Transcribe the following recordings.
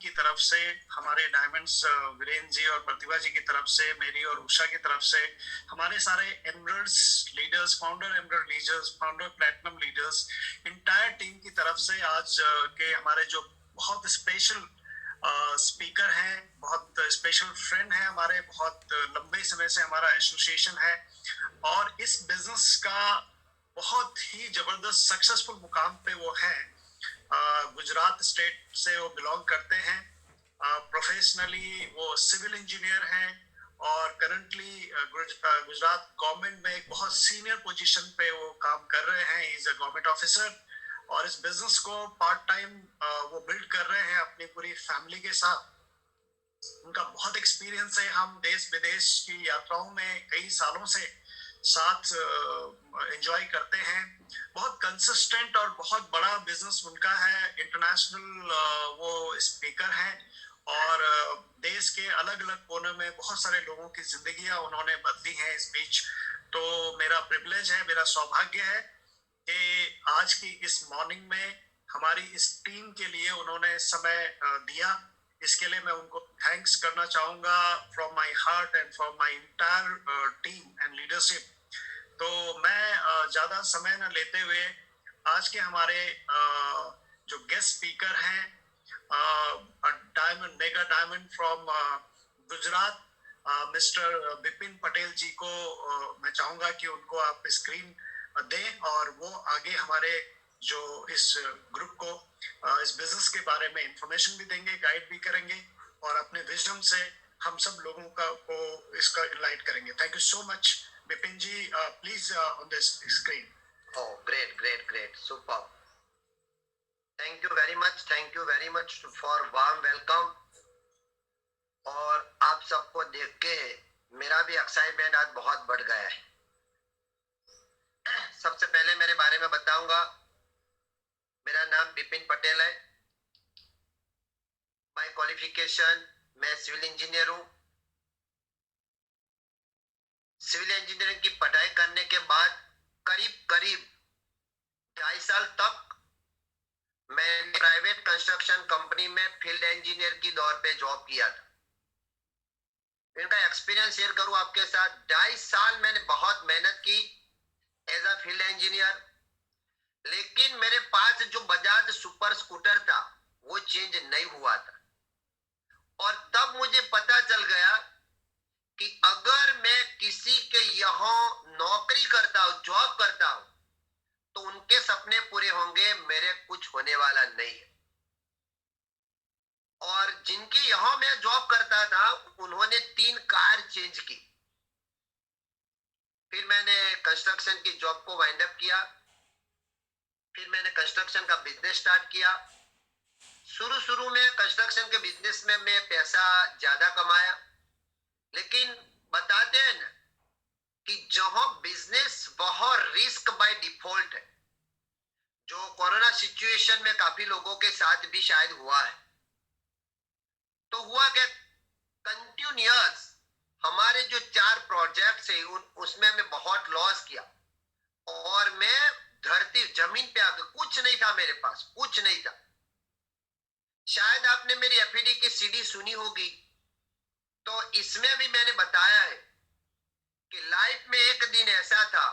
की तरफ से, हमारे डायमंड्स वीरेंद्र जी और प्रतिभा जी की तरफ से, मेरी और उषा की तरफ से, हमारे सारे emeralds leaders, founder emerald leaders, founder platinum leaders, entire team की तरफ से आज के हमारे जो बहुत स्पेशल स्पीकर हैं, बहुत स्पेशल फ्रेंड हैं हमारे, बहुत लंबे समय से हमारा एसोसिएशन है और इस बिजनेस का बहुत ही जबरदस्त सक्सेसफुल मुकाम पे वो हैं। गुजरात स्टेट से वो बिलोंग करते हैं। प्रोफेशनली वो सिविल इंजीनियर हैं और करंटली गुजरात गवर्नमेंट में एक बहुत सीनियर पोजीशन पे वो काम कर रहे हैं। He is a government officer और इस बिजनेस को पार्ट टाइम वो बिल्ड कर रहे हैं अपनी पूरी फैमिली के साथ। उनका बहुत एक्सपीरियंस है। हम देश विदेश की यात्राओं में कई सालों से साथ एंजॉय करते हैं। बहुत कंसिस्टेंट और बहुत बड़ा बिजनेस उनका है। इंटरनेशनल वो स्पीकर हैं और देश के अलग अलग कोनों में बहुत सारे लोगों की जिंदगियां उन्होंने बदली हैं इस बीच। तो मेरा प्रिविलेज है, मेरा सौभाग्य है कि आज की इस मॉर्निंग में हमारी इस टीम के लिए उन्होंने समय दिया। इसके लिए मैं उनको थैंक्स करना चाहूंगा from my heart and from my entire team and leadership. तो मैं ज्यादा समय न लेते हुए आज के हमारे जो गेस्ट स्पीकर हैं, diamond mega diamond from Gujarat, mister Bipin Patel ji को मैं चाहूंगा कि उनको आप स्क्रीन दें और वो आगे हमारे जो इस ग्रुप को इस बिजनेस के बारे में इंफॉर्मेशन भी देंगे, गाइड भी करेंगे और अपने विजडम से हम सब लोगों को इसका इनलाइट करेंगे। Thank you so much Bipin ji, please on this screen. Oh, great, super. Thank you very much for warm welcome. और आप सबको देख के मेरा भी एक्साइटमेंट आज बहुत बढ़ गया है। सबसे पहले मेरे बारे में बताऊंगा। मेरा नाम बिपिन पटेल है। बाय क्वालिफिकेशन मैं सिविल इंजीनियर हूँ। सिविल इंजीनियरिंग की पढ़ाई करने के बाद करीब 2.5 साल तक मैंने प्राइवेट कंस्ट्रक्शन कंपनी में फील्ड इंजीनियर की दौर पे जॉब किया था। इनका एक्सपीरियंस शेयर करूं आपके साथ। 2.5 साल मैंने बहुत मेहनत की एज अ फील्ड इंजीनियर, लेकिन मेरे पास जो बजाज सुपर स्कूटर था वो चेंज नहीं हुआ था। और तब मुझे पता चल गया कि अगर मैं किसी के यहाँ नौकरी करता हूं, जॉब करता हूं, तो उनके सपने पूरे होंगे, मेरे कुछ होने वाला नहीं है। और जिनकी यहां मैं जॉब करता था उन्होंने 3 कार चेंज की। फिर मैंने कंस्ट्रक्शन की जॉब को वाइंड अप किया। फिर मैंने कंस्ट्रक्शन का बिजनेस स्टार्ट किया। शुरू में कंस्ट्रक्शन के बिजनेस में मैं पैसा ज्यादा कमाया, लेकिन बताते हैं ना कि जहां बिजनेस वहां रिस्क बाय डिफॉल्ट है, जो कोरोना सिचुएशन में काफी लोगों के साथ भी शायद हुआ है। तो हुआ क्या, कंटिन्यूअस हमारे जो 4 प्रोजेक्ट्स है उसमें मैं बहुत लॉस किया और मैं धरती जमीन पे आके, कुछ नहीं था मेरे पास, कुछ नहीं था। शायद आपने मेरी एफईडी की सीडी सुनी होगी, तो इसमें भी मैंने बताया है कि लाइफ में एक दिन ऐसा था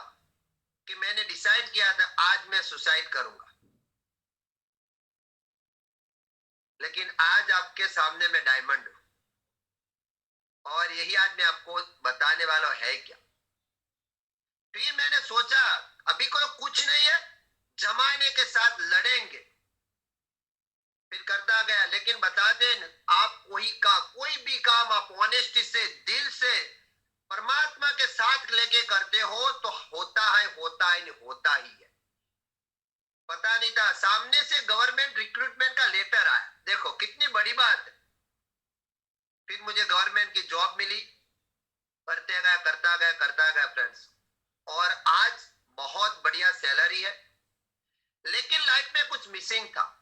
कि मैंने डिसाइड किया था आज मैं सुसाइड करूंगा, लेकिन आज आपके सामने मैं डायमंड हूं। और यही आज मैं आपको बताने वाला है क्या। फिर मैंने सोचा अभी कोई कुछ नहीं है, जमाने के साथ लड़ेंगे। फिर करता गया, लेकिन बता दें आप कोई भी काम आप ऑनेस्टी से, दिल से, परमात्मा के साथ लेके करते हो तो होता है नहीं, होता ही है। पता नहीं था, सामने से गवर्नमेंट रिक्रूटमेंट का लेटर आया, देखो कितनी बड़ी बात है। फिर मुझे गवर्नमेंट की जॉब मिली, करता गया फ्रेंड्स, और आज बहुत बढ़िया सैलरी है। लेकिन लाइफ में कुछ मिसिंग था,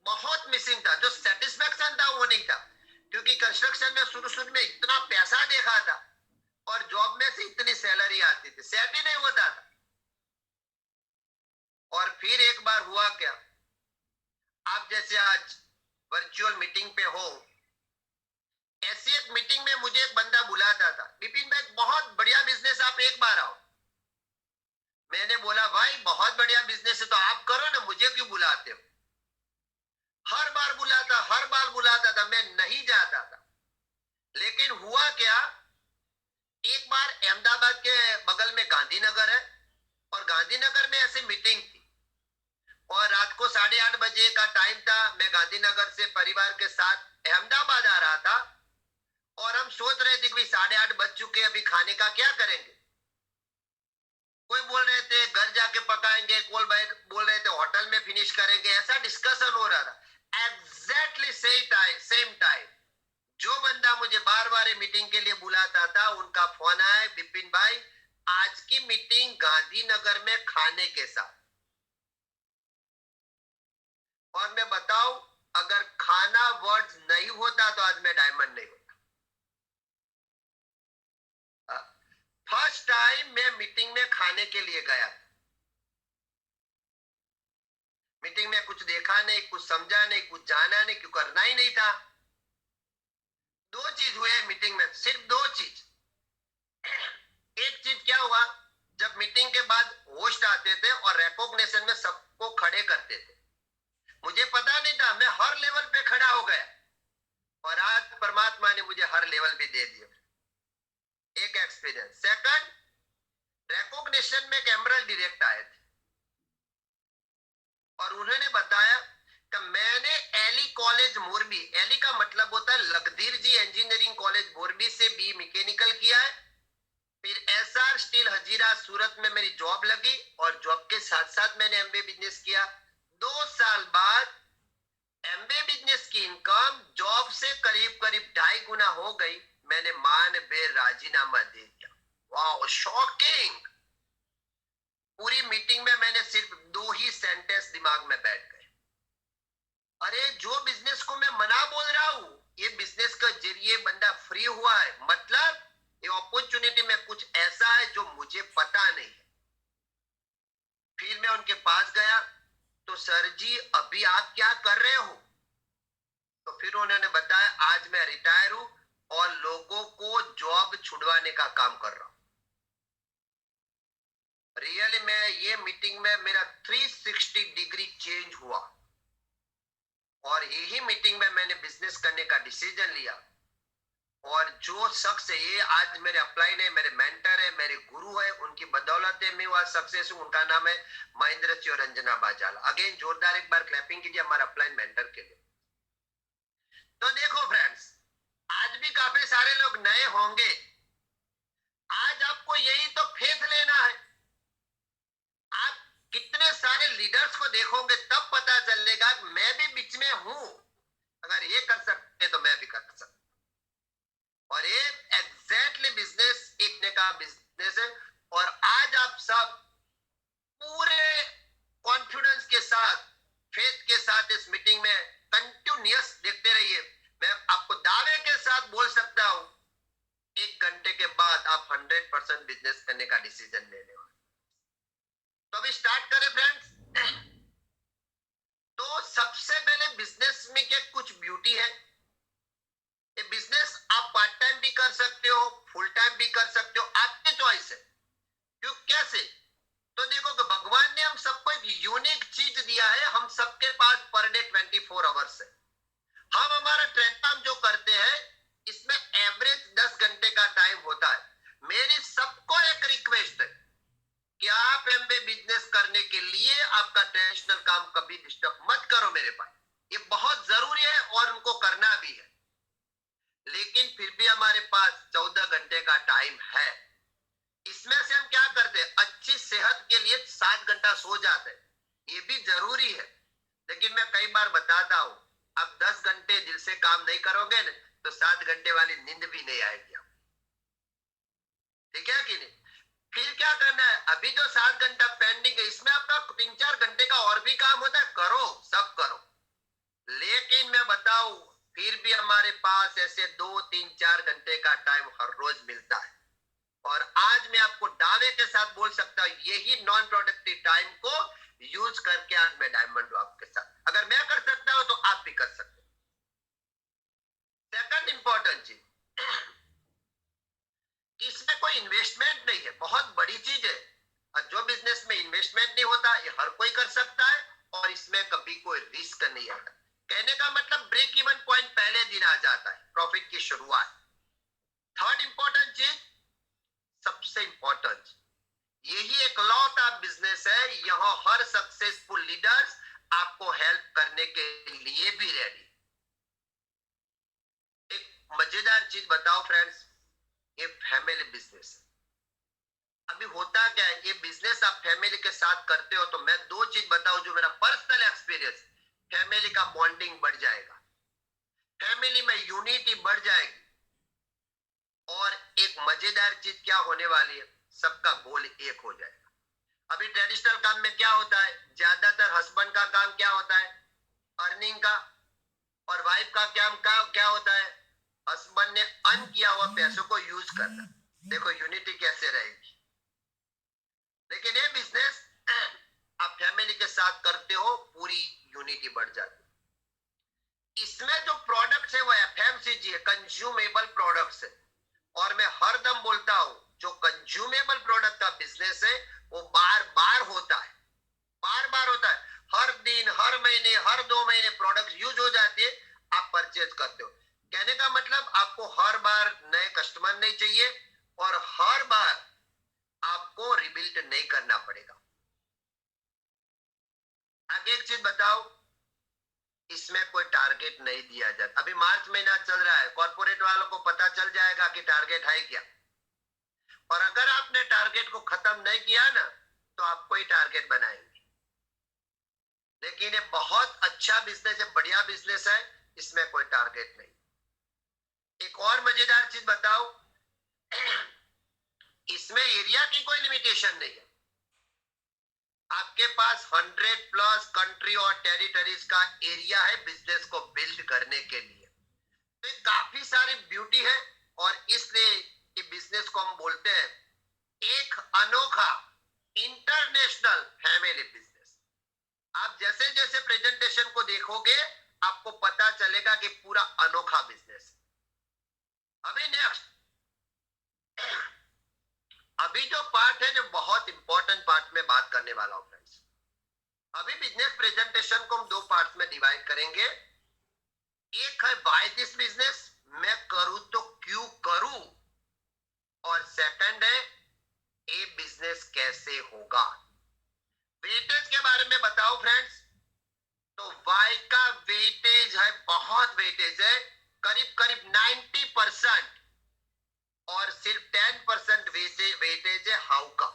बहुत मिसिंग था। जो सेटिस्फेक्शन था वो नहीं था, क्योंकि कंस्ट्रक्शन में शुरू में इतना पैसा देखा था और जॉब में से इतनी सैलरी आती थी, सेट ही नहीं होता था। और फिर एक बार हुआ क्या, आप जैसे आज कोई मीटिंग पे हो, ऐसी एक मीटिंग में मुझे एक बंदा बुलाता था, विपिन भाई बहुत बढ़िया बिजनेस, आप एक बार आओ। मैंने बोला भाई बहुत बढ़िया बिजनेस है तो आप करो ना, मुझे क्यों बुलाते हो? हर बार बुलाता, हर बार बुलाता था, मैं नहीं जाता था। लेकिन हुआ क्या, एक बार अहमदाबाद के बगल में गांधीनगर है, और गांधीनगर में ऐसी मीटिंग थी, और रात को 8:30 का टाइम था। मैं गांधीनगर से परिवार के साथ अहमदाबाद आ रहा था, और हम सोच रहे थे कि 8:30 बज चुके, अभी खाने का क्या करेंगे। कोई बोल रहे थे घर जाके पकाएंगे, कोई बोल रहे थे होटल में फिनिश करेंगे, ऐसा डिस्कशन हो रहा था। एग्जैक्टली सेम टाइम जो बंदा मुझे बार बार मीटिंग के लिए बुलाता था, उनका फोन आया, विपिन भाई आज की मीटिंग गांधीनगर में खाने के साथ। और मैं बताऊं, अगर खाना वर्ड नहीं होता तो आज मैं डायमंड नहीं होता। फर्स्ट टाइम मैं मीटिंग में खाने के लिए गया, मीटिंग में कुछ देखा नहीं, कुछ समझा नहीं, कुछ जाना नहीं, क्यों करना ही नहीं था। दो चीज हुए मीटिंग में, सिर्फ दो चीज। एक चीज क्या हुआ, जब मीटिंग के बाद होस्ट आते थे और रिकॉग्निशन में सबको खड़े करते थे, मुझे पता नहीं था, मैं हर लेवल पे खड़ा हो गया, और आज परमात्मा ने मुझे हर लेवल पे दे दिया। एक एक्सपीरियंस। सेकंड, रिकॉग्निशन में एक एमरल्ड डायरेक्ट आए थे, और उन्होंने बताया कि मैंने एली कॉलेज मोरबी, एली का मतलब होता है लखदीर जी इंजीनियरिंग कॉलेज मोरबी से बी मैकेनिकल किया है, फिर एसआर स्टील हजीरा सूरत में मेरी जॉब लगी, और जॉब के साथ साथ मैंने एमबीए बिजनेस किया। 2 साल बाद एमबीए बिजनेस की इनकम जॉब से करीब करीब 2.5 गुना हो गई। मैंने मान बेर राजीनामा दे दिया। वाह, शॉकिंग। पूरी मीटिंग में मैंने सिर्फ 2 ही सेंटेंस दिमाग में बैठ गए, अरे जो बिजनेस को मैं मना बोल रहा हूं, ये बिजनेस के जरिए बंदा फ्री हुआ है, मतलब ये अपॉर्चुनिटी में कुछ ऐसा है जो मुझे पता नहीं है। फिर मैं उनके पास गया, तो सर जी अभी आप क्या कर रहे हो? तो फिर उन्होंने बताया आज मैं रिटायर हूं और लोगों को जॉब छुड़वाने का काम कर रहा हूं। रियली मैं ये मीटिंग में मेरा 360 डिग्री चेंज हुआ, और यही मीटिंग में मैंने बिजनेस करने का डिसीजन लिया। और जो शख्स है, ये आज मेरे अपलाइन है, मेरे मेंटर है, मेरे गुरु है, उनकी बदौलत है मैं आज सक्सेस हूं। उनका नाम है महेंद्र सिंह रंजना बाजाला। अगेन जोरदार एक बार क्लैपिंग कीजिए हमारे अपलाइन मेंटर के लिए। तो देखो फ्रेंड्स, आज भी काफी सारे लोग नए होंगे, आज आपको यही तो फेथ लेना है। आप कितने सारे लीडर्स को देखोगे तब पता चलेगा कि मैं भी बीच में हूं, अगर ये कर सकते तो मैं भी कर सकता। और ये एग्जैक्टली बिजनेस एक ने का बिजनेस है, और आज आप सब पूरे कॉन्फिडेंस के साथ, फेथ के साथ इस मीटिंग में कंटिन्यूअस देखते रहिए। मैं आपको दावे के साथ बोल सकता हूं, 1 घंटे के बाद आप 100% बिजनेस करने का डिसीजन लेने वाले। तो अभी स्टार्ट करें फ्रेंड्स। तो सबसे पहले बिजनेस में क्या कुछ ब्यूटी है। ये बिजनेस आप पार्ट टाइम भी कर सकते हो, फुल टाइम भी कर सकते हो, आपकी चॉइस है। क्यों, कैसे? तो देखो कि भगवान ने हम सबको एक यूनिक चीज दिया है, हम सबके पास पर डे 24 आवर्स है। हम हमारा ट्रैक टाइम जो करते हैं, इसमें एवरेज 10 घंटे का टाइम होता है। मेरी सबको एक रिक्वेस्ट है कि आप एमबीए बिजनेस करने के लिए आपका ट्रेडिशनल काम कभी डिस्टर्ब मत करो मेरे भाई, ये बहुत जरूरी है और उनको करना भी है। लेकिन फिर भी हमारे पास 14 घंटे का टाइम है, इसमें से हम क्या करते हैं, अच्छी सेहत के लिए 7 घंटा सो जाते हैं, ये भी जरूरी है। लेकिन मैं कई बार बताता हूं, अब 10 घंटे दिल से काम नहीं करोगे ना, तो 7 घंटे वाली नींद भी नहीं आएगी। ठीक है कि नहीं? फिर क्या करना है, अभी जो 7 घंटा पेंडिंग है, इसमें आपका 3-4 घंटे का और भी काम होता है, करो, सब करो। लेकिन मैं बताऊं, फिर भी हमारे पास ऐसे 2-3-4 घंटे का टाइम हर रोज मिलता है, और आज मैं आपको दावे के साथ बोल सकता हूं, यही नॉन प्रोडक्टिव टाइम को यूज करके आज मैं डायमंड हूं आपके साथ। अगर मैं कर सकता हूं तो आप भी कर सकते हो। इंपॉर्टेंट चीज कि इसमें कोई इन्वेस्टमेंट नहीं है, बहुत बड़ी चीज है। और जो बिजनेस में इन्वेस्टमेंट नहीं होता ये हर कोई कर सकता है और इसमें कभी कोई रिस्क नहीं आता। कहने का मतलब ब्रेक इवन पॉइंट पहले दिन आ जाता है, प्रॉफिट की शुरुआत। थर्ड इंपॉर्टेंट चीज, सबसे इंपॉर्टेंट, यही एक लौता बिजनेस है, यहां हर सक्सेसफुल लीडर्स आपको हेल्प करने के लिए भी रेडी। एक मजेदार चीज बताओ फ्रेंड्स, ये फैमिली बिजनेस है। अभी होता क्या है, ये बिजनेस आप फैमिली के साथ करते हो तो मैं दो चीज बताऊं जो मेरा पर्सनल एक्सपीरियंस, फैमिली का बॉन्डिंग बढ़ जाएगा, फैमिली में यूनिटी बढ़ जाएगी। और एक मजेदार चीज क्या होने वाली है, सबका गोल एक हो जाएगा। अभी ट्रेडिशनल काम में क्या होता है, ज्यादातर हस्बैंड का काम क्या होता है, अर्निंग का, और वाइफ का क्या होता है, हस्बैंड ने अर्न किया हुआ पैसों को यूज करना। देखो यूनिटी कैसे रहेगी। लेकिन ये बिजनेस आप फैमिली के साथ करते हो, पूरी यूनिटी बढ़ जाती है। इसमें जो प्रोडक्ट्स है वो एफएमसीजी है, कंज्यूमेबल प्रोडक्ट्स है। और मैं हर दम बोलता हूं जो कंज्यूमेबल प्रोडक्ट का बिजनेस है वो बार बार होता है, बार बार होता है। हर दिन, हर महीने, हर 2 महीने प्रोडक्ट यूज हो जाती है, आप परचेज करते हो। कहने का मतलब आपको हर बार नए कस्टमर नहीं चाहिए और हर बार आपको रिबिल्ड नहीं करना पड़ेगा। आगे एक चीज बताओ, इसमें कोई टारगेट नहीं दिया जाता। अभी मार्च महीना चल रहा है, कॉर्पोरेट वालों को पता चल जाएगा कि टारगेट है क्या, और अगर आपने टारगेट को खत्म नहीं किया ना तो आप कोई टारगेट बनाएंगे। लेकिन ये बहुत अच्छा बिजनेस है, बढ़िया बिजनेस है, इसमें कोई टारगेट नहीं। एक और मजेदार चीज बताओ, इसमें एरिया की कोई लिमिटेशन नहीं है। आपके पास 100+ कंट्री और टेरिटरीज का एरिया है बिजनेस को बिल्ड करने के लिए। तो काफी सारी ब्यूटी है और इसलिए ये बिजनेस को हम बोलते हैं एक अनोखा इंटरनेशनल फैमिली बिजनेस। आप जैसे जैसे प्रेजेंटेशन को देखोगे आपको पता चलेगा कि पूरा अनोखा बिजनेस। अभी नेक्स्ट, अभी जो पार्ट है जो बहुत इंपॉर्टेंट पार्ट में बात करने वाला हूं फ्रेंड्स। अभी बिजनेस प्रेजेंटेशन को हम 2 पार्ट्स में डिवाइड करेंगे। एक है व्हाई दिस बिजनेस, मैं करूं तो क्यों करूं, और सेकंड है ये बिजनेस कैसे होगा। वेटेज के बारे में बताओ फ्रेंड्स। तो वाई का वेटेज है, बहुत वेटेज है, करीब करीब 90%, और सिर्फ 10% वेटेज है हाउ का।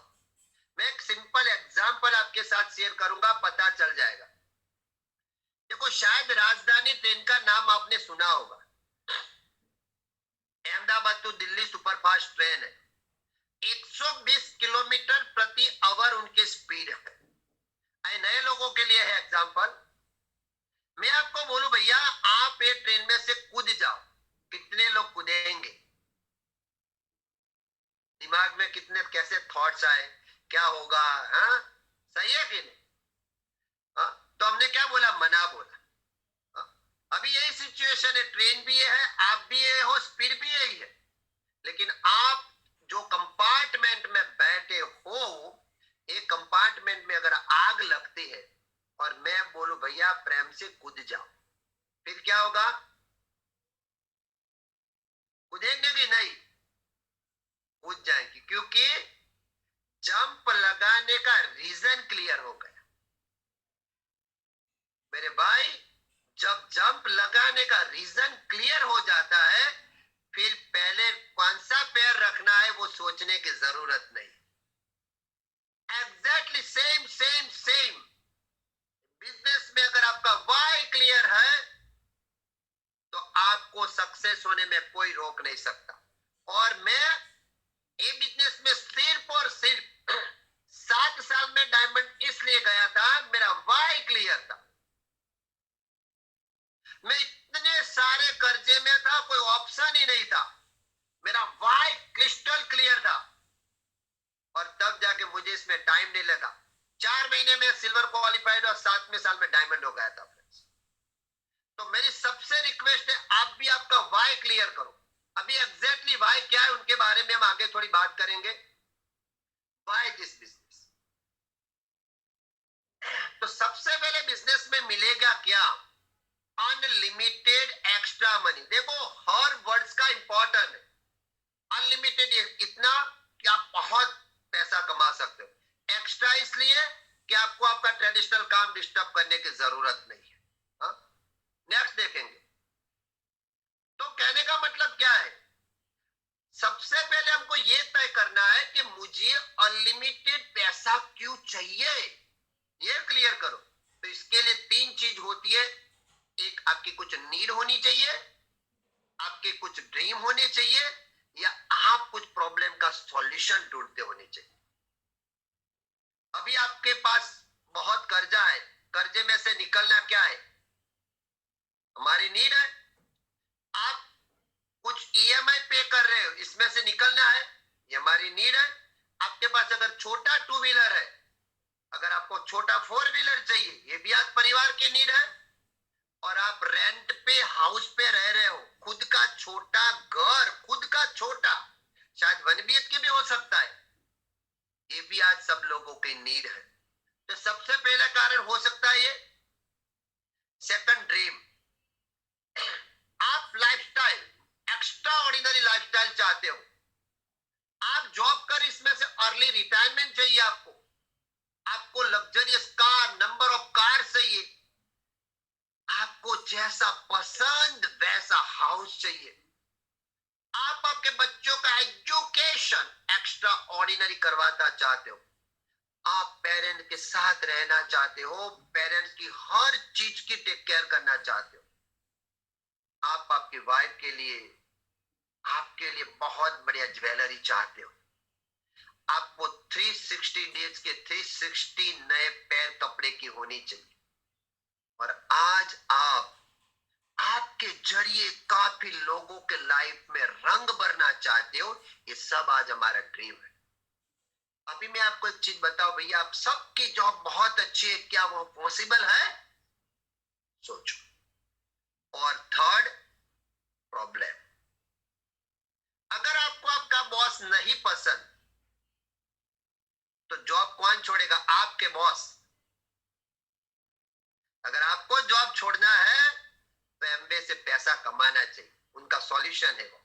मैं एक सिंपल एग्जांपल आपके साथ शेयर करूंगा, पता चल जाएगा। देखो शायद राजधानी ट्रेन का नाम आपने सुना होगा, Ahmedabad to Delhi superfast train है। 120 किलोमीटर प्रति आवर उनकी स्पीड है। नए लोगों के लिए है एग्जांपल। मैं आपको बोलूं भैया आप ये ट्रेन में से कूद जाओ, कितने लोग कूदेंगे? दिमाग में कितने कैसे थॉट्स आए, क्या होगा, हाँ सही है कि नहीं? हाँ? तो हमने क्या बोला, मना बोला। हाँ? अभी यही सिचुएशन है, ट्रेन भी ये है, आप भी ये हो, स्पीड भी यही है। लेकिन आप जो कंपार्टमेंट में बैठे हो, एक कंपार्टमेंट में अगर आग लगती है और मैं बोलूं भैया प्रेम से कूद जाओ, फिर क्या होगा? कूदेंगे कि नहीं? कूद जाएंगे, क्योंकि जंप लगाने का रीजन क्लियर हो गया। मेरे भाई जब जंप लगाने का रीजन क्लियर हो जाता है फिर पहले कौन सा पैर रखना है वो सोचने की जरूरत नहीं। Exactly same same same business में अगर आपका वाई क्लियर है तो आपको सक्सेस होने में कोई रोक नहीं सकता। और मैं ये बिजनेस में सिर्फ और सिर्फ 7 साल में डायमंड इसलिए गया था, मेरा वाई क्लियर था। मैं इतने सारे कर्जे में था, कोई ऑप्शन ही नहीं था, मेरा वाई क्रिस्टल क्लियर था। और तब जाके मुझे इसमें टाइम नहीं लगा, 4 महीने में सिल्वर क्वालिफाइड और 7वें साल में डायमंड हो गया था फ्रेंड्स। तो मेरी सबसे रिक्वेस्ट है आप भी आपका वाई क्लियर करो। मुझे अनलिमिटेड पैसा क्यों चाहिए, ये क्लियर करो। तो इसके लिए 3 चीज होती है। एक, आपकी कुछ नीड होनी चाहिए, आपके कुछ ड्रीम होने चाहिए, या आप कुछ प्रॉब्लम का सॉल्यूशन ढूंढते होने चाहिए। अभी आपके पास बहुत कर्जा है, कर्जे में से निकलना क्या है, हमारी नीड है। आप कुछ ईएमआई पे कर रहे हो, इसमें से निकलना है, ये हमारी नीड है। आपके पास अगर छोटा 2 व्हीलर है, अगर आपको छोटा 4 व्हीलर चाहिए, ये भी आज परिवार की नीड है। और आप रेंट पे हाउस पे रह रहे हो, खुद का छोटा घर, खुद का छोटा, शायद 1 BHK भी हो सकता है, ये भी आज सब लोगों की नीड है। तो सबसे पहला कारण हो सकता है ये। Second, dream. आप लाइफस्टाइल, एक्स्ट्रा ऑर्डिनरी लाइफस्टाइल चाहते हो, आप जॉब कर, इसमें से अर्ली रिटायरमेंट चाहिए आपको, आपको luxurious car, number of car चाहिए, आपको जैसा पसंद वैसा हाउस चाहिए, आप आपके बच्चों का एजुकेशन एक्स्ट्रा ऑर्डिनरी करवाना चाहते हो, आप पेरेंट के साथ रहना चाहते हो, पेरेंट्स की हर चीज की टेक केयर करना चाहते हो, आप आपकी वाइफ के लिए, आपके लिए बहुत बढ़िया ज्वेलरी चाहते हो, आपको 360 डेज के 360 नए पैर कपड़े की होनी चाहिए। और आज आप आपके जरिए काफी लोगों के लाइफ में रंग भरना चाहते हो, ये सब आज हमारा ड्रीम है। अभी मैं आपको एक चीज बताऊं भैया, आप सबकी जॉब बहुत अच्छी है, क्या वो पॉसिबल है, सोचो। और थर्ड प्रॉब्लम, अगर आपको आपका बॉस नहीं पसंद, तो जॉब कौन छोड़ेगा, आपके बॉस। अगर आपको जॉब छोड़ना है तो एमबीए से पैसा कमाना चाहिए, उनका सॉल्यूशन है वो।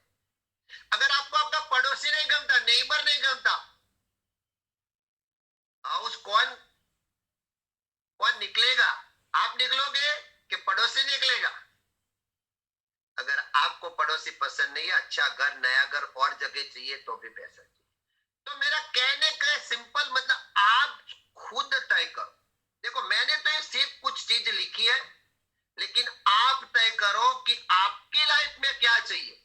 अगर आपको आपका पड़ोसी नहीं गमता, नेबर नहीं गमता, हाउस कौन कौन निकलेगा, आप निकलोगे कि पड़ोसी निकलेगा। अगर आपको पड़ोसी पसंद नहीं है, अच्छा घर, नया घर और जगह चाहिए, तो भी पैसा चाहिए। तो मेरा कहने का सिंपल मतलब, आप खुद तय करो। देखो, मैंने तो ये सिर्फ कुछ चीज लिखी है, लेकिन आप तय करो कि आपकी लाइफ में क्या चाहिए।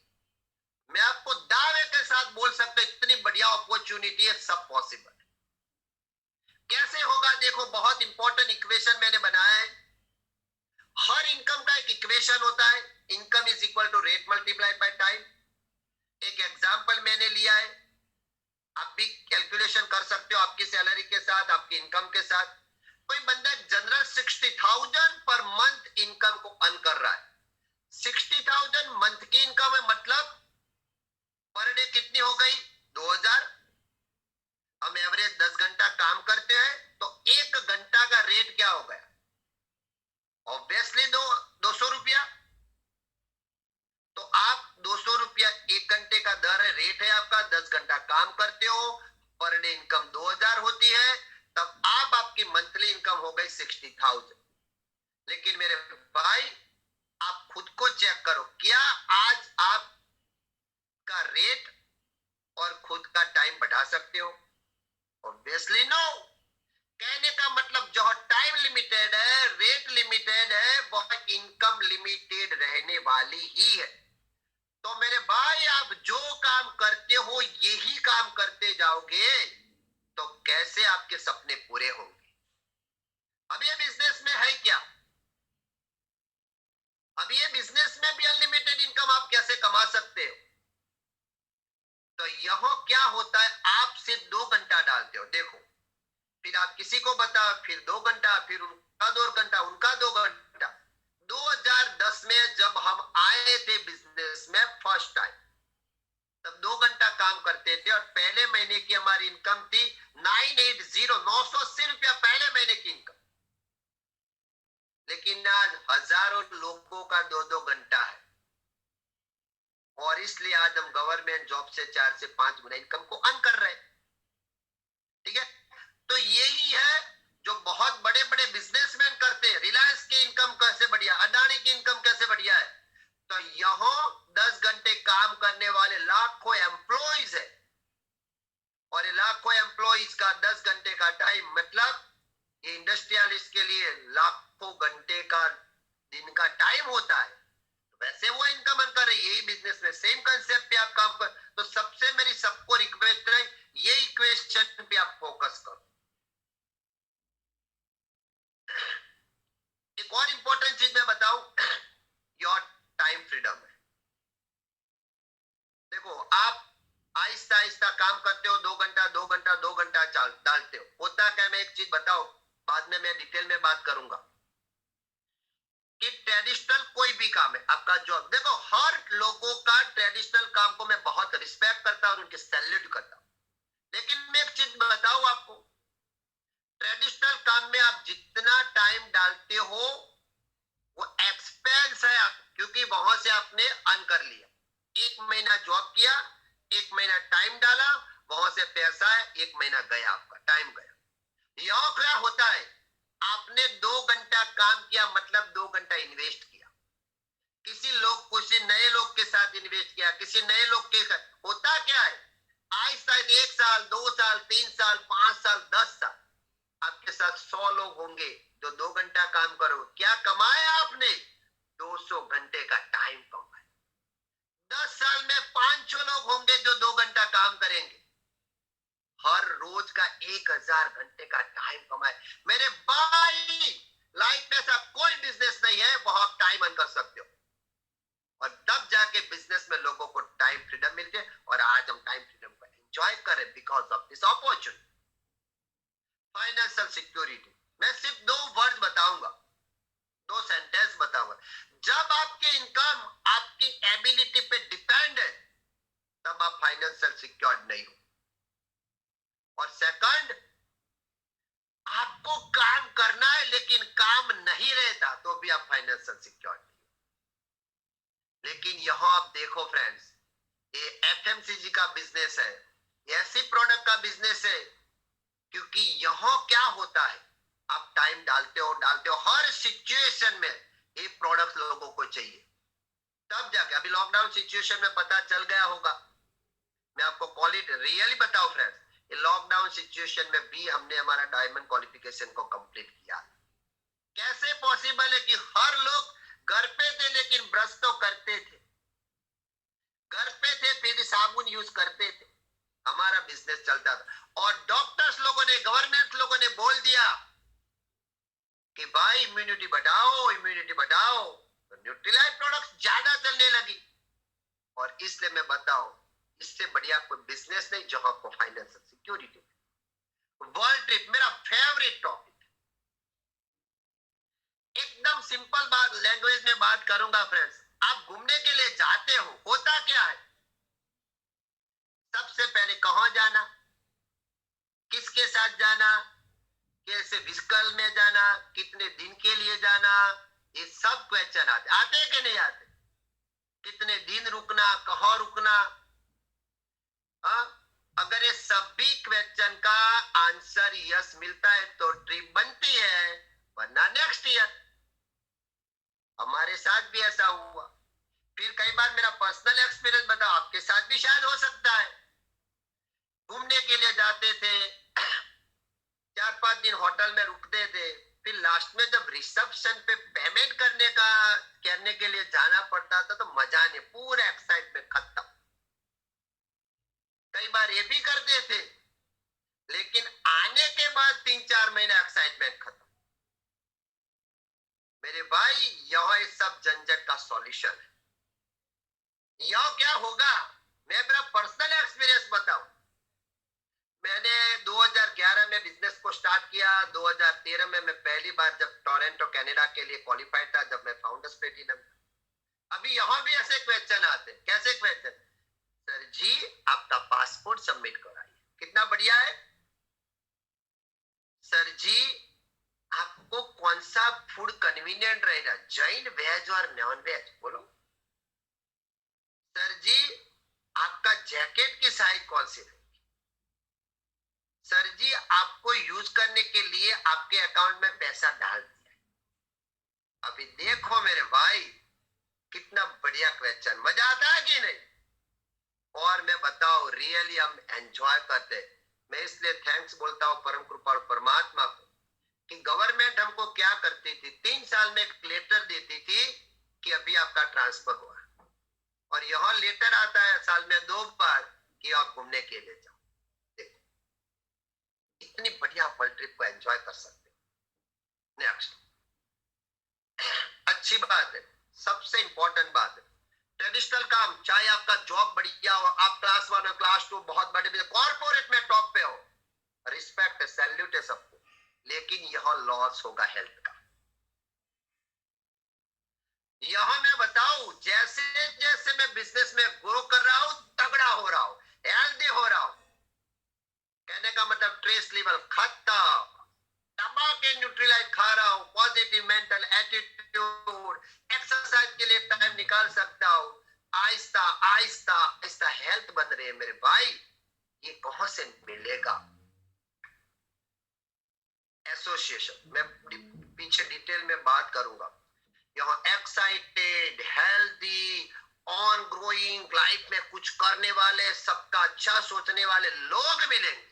मैं आपको दावे के साथ बोल सकता हूं, इतनी बढ़िया अपॉर्चुनिटी है, सब पॉसिबल है। कैसे होगा, देखो, बहुत इंपॉर्टेंट इक्वेशन मैंने बनाया है। हर इनकम का एक इक्वेशन होता है, income is equal to rate multiply by time. एक एग्जांपल मैंने लिया है, आप भी कैलकुलेशन कर सकते हो, आपकी सैलरी के साथ, आपकी इनकम के साथ। कोई बंदा जनरल 60,000 पर मंथ इनकम को अर्न कर रहा है, 60,000 मंथ की इनकम है, मतलब पर डे कितनी हो गई, 2,000। हम एवरेज 10 घंटा काम करते हैं, तो 1 घंटा का रेट क्या हो गया, ऑब्वियसली 200 रुपया। तो आप 200 रुपया 1 घंटे का दर है, रेट है आपका, 10 घंटा काम करते हो, पर डे इनकम 2,000 होती है, तब आपकी मंथली इनकम हो गई 60,000। लेकिन मेरे भाई, आप खुद को चेक करो, क्या आज आप का रेट और खुद का टाइम बढ़ा सकते हो, ऑब्वियसली नो। कहने का मतलब, जो टाइम लिमिटेड है, रेट लिमिटेड है, वह इनकम लिमिटेड रहने वाली ही है। तो मेरे भाई, आप जो काम करते हो यही काम करते जाओगे, तो कैसे आपके सपने पूरे होंगे। अब ये बिजनेस में है क्या, अब ये बिजनेस में भी अनलिमिटेड इनकम आप कैसे कमा सकते हो। तो यह क्या होता है, आप सिर्फ 2 घंटा डालते हो, देखो, फिर आप किसी को बताओ, फिर 2 घंटा, फिर उनका 2 घंटा, उनका 2 घंटा। 2010 में जब हम आए थे बिजनेस में फर्स्ट टाइम, तब 2 घंटा काम करते थे, और पहले महीने की हमारी इनकम थी 980 रुपया, पहले महीने की इनकम। लेकिन आज हजारों लोगों का 2-2 घंटा है, और इसलिए आज हम गवर्नमेंट जॉब से 4 से 5 गुना इनकम को अर्न कर रहे हैं। ठीक है, तो यही है जो बहुत बड़े बड़े बिजनेसमैन करते हैं। रिलायंस की इनकम कैसे बढ़िया, अडानी की इनकम कैसे बढ़िया है। तो यहां 10 घंटे काम करने वाले लाखों एम्प्लॉइज है, और ये लाखों टाइम होता है, वैसे वो इनकम अर्न कर रहे हैं, यही बिजनेस में सेम कंसेप्ट पे आप काम कर। तो सबसे मेरी सबको रिक्वेस्ट है, ये इक्वेशन पे आप फोकस करो। एक और इंपॉर्टेंट चीज मैं बताऊं, योर टाइम फ्रीडम है। देखो, आप आहिस्ता आहिस्ता काम करते हो, 2 घंटा 2 घंटा 2 घंटा डालते हो, होता क्या, मैं एक चीज बताओ, बाद में मैं डिटेल में बात करूंगा कि ट्रेडिशनल कोई भी काम है, आपका जॉब, देखो हर लोगों का ट्रेडिशनल काम को मैं बहुत रिस्पेक्ट करता हूं और उनके सैल्यूट करता हूं, लेकिन मैं एक चीज बताऊं आपको, ट्रेडिशनल काम में आप जितना टाइम डालते हो वो एक्सपेंस है आप, क्योंकि वहां से आपने अर्न कर लिया, 1 महीना जॉब किया, 1 महीना टाइम डाला, वहां से पैसा है, 1 महीना गया, आपका टाइम गया। यह क्या होता है, आपने 2 घंटा काम किया, मतलब 2 घंटा इन्वेस्ट किया, किसी नए लोग के साथ इन्वेस्ट किया, किसी नए लोग के साथ, होता क्या है, आहिस्ता 1 साल 2 साल 3 साल 5 साल 10 साल आपके साथ 100 लोग होंगे जो 2 घंटा काम करो, क्या कमाया आपने, 200 घंटे का टाइम कमाया। 10 साल में 500 लोग होंगे जो 2 घंटा काम करेंगे, हर रोज का 1000 घंटे का टाइम कमाए। मेरे भाई, लाइफ में ऐसा कोई बिजनेस नहीं है वो आप टाइम अर्न कर सकते हो, और तब जाके बिजनेस में लोगों को टाइम फ्रीडम मिलती है, और आज हम टाइम फ्रीडम को एंजॉय करें because of this opportunity. Financial security, मैं सिर्फ 2 वर्ड बताऊंगा, 2 सेंटेंस बताऊंगा। जब आपकी इनकम आपकी एबिलिटी पे डिपेंड है, तब आप फाइनेंशियल सिक्योर्ड नहीं हो। और सेकंड, आपको काम करना है लेकिन काम नहीं रहता, तो भी आप फाइनेंशियल सिक्योर्ड नहीं हो। लेकिन यहां आप देखो फ्रेंड्स, ये एफएमसीजी का बिजनेस है, ऐसी प्रोडक्ट का बिजनेस है, क्योंकि यहां क्या होता है, आप टाइम डालते हो हर सिचुएशन में, ये प्रोडक्ट लोगों को चाहिए, तब जाके, अभी लॉकडाउन सिचुएशन में पता चल गया होगा, मैं आपको रियली बताऊं फ्रेंड्स, ये लॉकडाउन सिचुएशन में भी हमने हमारा डायमंड क्वालिफिकेशन को कंप्लीट किया। कैसे पॉसिबल है कि हर लोग घर पे थे लेकिन ब्रश तो करते थे, घर पे थे फिर साबुन यूज करते थे, हमारा बिजनेस चलता था। और डॉक्टर्स लोगों ने, गवर्नमेंट लोगों ने बोल दिया कि भाई इम्यूनिटी बढ़ाओ, तो न्यूट्रीलाइट प्रोडक्ट्स ज्यादा चलने लगी। और इसलिए मैं बताऊं, इससे बढ़िया कोई बिजनेस नहीं जहां आपको फाइनेंशियल सिक्योरिटी। वर्ल्ड ट्रिप मेरा फेवरेट टॉपिक, एकदम सिंपल बात, लैंग्वेज में बात करूंगा फ्रेंड्स। आप घूमने के लिए जाते हो, होता क्या है, सबसे पहले कहां जाना, किसके साथ जाना, कैसे व्हीकल में जाना, कितने दिन के लिए जाना, ये सब क्वेश्चन आते कि नहीं आते, कितने दिन रुकना, कहां रुकना। अगर ये सभी क्वेश्चन का आंसर यस मिलता है तो ट्रिप बनती है, वरना नेक्स्ट ईयर। हमारे साथ भी ऐसा हुआ। फिर कई बार मेरा पर्सनल एक्सपीरियंस बताओ, आपके साथ भी शायद हो सकता है, घूमने के लिए जाते थे, 4-5 दिन होटल में रुकते थे, फिर लास्ट में जब रिसेप्शन पे पेमेंट करने के लिए जाना पड़ता था, तो मजा नहीं, पूरा एक्साइटमेंट खत्म। कई बार ये भी करते थे, लेकिन आने के बाद 3-4 महीना एक्साइटमेंट खत्म। मेरे भाई, यह इस सब झंझट का सॉल्यूशन है। यह क्या होगा, मैं मेरा पर्सनल एक्सपीरियंस बताऊं। मैंने 2011 में बिजनेस को स्टार्ट किया, 2013 में मैं पहली बार जब टोरंटो कनाडा के लिए क्वालिफाइड था, जब मैं फाउंडर्स प्लेटिनम। अभी यहां भी ऐसे क्वेश्चन आते, कैसे क्वेश्चन, सर जी आपका पासपोर्ट सबमिट कराइए, कितना बढ़िया है। सर जी आपको कौन सा फूड कन्वीनियंट रहेगा, जैन, वेज और नॉन वेज, बोलो। सर जी आपका जैकेट की साइज कौन सी रहेगी। सर जी आपको यूज करने के लिए आपके अकाउंट में पैसा डाल दिया है। अभी देखो मेरे भाई, कितना बढ़िया क्वेश्चन, मजा आता है कि नहीं। और मैं बताओ, रियली हम एंजॉय करते। मैं इसलिए थैंक्स बोलता हूं परम कृपा और परमात्मा को, कि गवर्नमेंट हमको क्या करती थी, 3 साल में एक लेटर देती थी कि अभी आपका ट्रांसफर हुआ, और यहाँ लेटर आता है साल में 2 बार कि आप घूमने के लिए जाओ। देखो इतनी बढ़िया वर्ल्ड ट्रिप को एंजॉय कर सकते हो। नेक्स्ट, अच्छी बात है, सबसे इंपॉर्टेंट बात है, ट्रेडिशनल काम, चाहे आपका जॉब बढ़िया हो, आप क्लास 1 और क्लास 2 बहुत बड़े कॉर्पोरेट में टॉप पे हो, रिस्पेक्ट है, सैल्यूट है सबको, लेकिन यह लॉस होगा हेल्थ का। यहां मैं बताऊं, जैसे जैसे मैं बिजनेस में ग्रो कर रहा हूं, तगड़ा हो रहा हूं, हेल्दी हो रहा हूं, कहने का मतलब ट्रेस लेवल खत्म, दबा के न्यूट्रीलाइट खा रहा हूं, पॉजिटिव मेंटल एटीट्यूड, एक्सरसाइज के लिए टाइम निकाल सकता हूं, आहिस्ता आहिस्ता आहिस्ता हेल्थ बन रही है मेरे भाई। ये कहां से मिलेगा? एसोसिएशन, मैं पीछे डिटेल में बात करूंगा। यहाँ excited, healthy, on growing, life में कुछ करने वाले, सबका अच्छा सोचने वाले लोग मिलेंगे।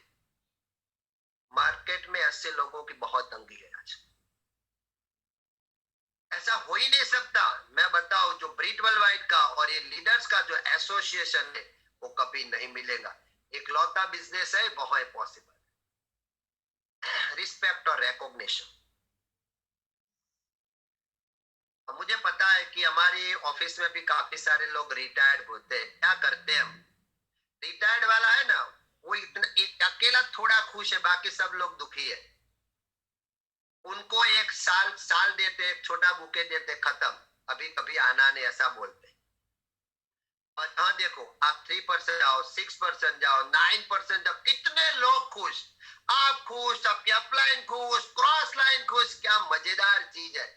मार्केट में ऐसे लोगों की बहुत तंगी है आज, ऐसा हो ही नहीं सकता। मैं बताऊं, जो ब्रीट वर्ल्ड वाइड का और ये लीडर्स का जो एसोसिएशन है, वो कभी नहीं मिलेगा। एक लौता बिजनेस है, वो है पॉसिबल, रिस्पेक्ट और रिकॉग्निशन। मुझे पता है कि हमारे ऑफिस में भी काफी सारे लोग रिटायर्ड होते हैं। क्या करते हैं हम, रिटायर्ड वाला है ना, वो इतना एक अकेला थोड़ा खुश है, बाकी सब लोग दुखी है। उनको एक साल देते, एक छोटा बुके देते, खत्म, अभी कभी आना नहीं, ऐसा बोलते। और हाँ देखो, आप 3% जाओ, 6% जाओ, 9% जाओ, कितने लोग खुश, आप खुश, आपकी अपलाइन खुश, क्रॉस लाइन खुश। क्या मजेदार चीज है।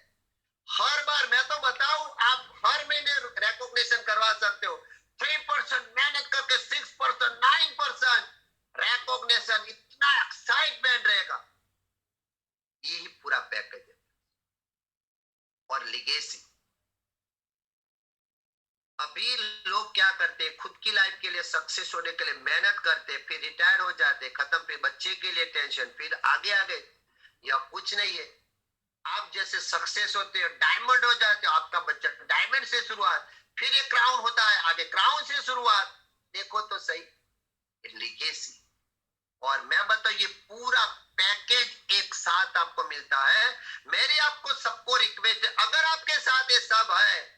हर बार मैं तो बताऊं, आप हर महीने रिकॉग्निशन करवा सकते हो। 3% मेहनत करके 6%, 9% रिकॉग्निशन, इतना एक्साइटमेंट रहेगा। यही पूरा पैकेज है। और लिगेसी, अभी लोग क्या करते हैं, खुद की लाइफ के लिए सक्सेस होने के लिए मेहनत करते, फिर रिटायर हो जाते, खत्म, फिर बच्चे के लिए टेंशन, फिर आगे आगे, या कुछ नहीं है। आप जैसे सक्सेस होते हो, डायमंड हो जाते हो, आपका बच्चा डायमंड से शुरुआत, फिर एक क्राउन होता है, आगे क्राउन से शुरुआत, देखो तो सही, लिगेसी। और मैं बताऊं, ये पूरा पैकेज एक साथ आपको मिलता है। मेरी आपको सबको रिक्वेस्ट है, अगर आपके साथ ये सब है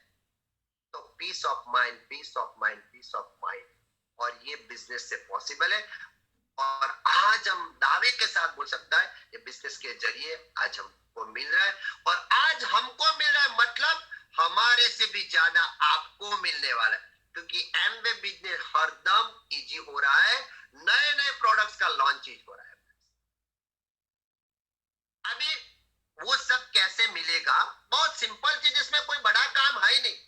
तो peace of mind, peace of mind, peace of mind. और ये बिजनेस से पॉसिबल है। और आज हम दावे के साथ बोल सकता है, ये बिजनेस के जरिए आज हमको मिल रहा है। और आज हमको मिल रहा है, मतलब हमारे से भी ज्यादा आपको मिलने वाला है, क्योंकि एमवे बिजनेस हरदम इजी हो रहा है, नए नए प्रोडक्ट्स का लॉन्चिंग हो रहा है। अभी वो सब कैसे मिलेगा? बहुत सिंपल चीज, इसमें कोई बड़ा काम है ही नहीं,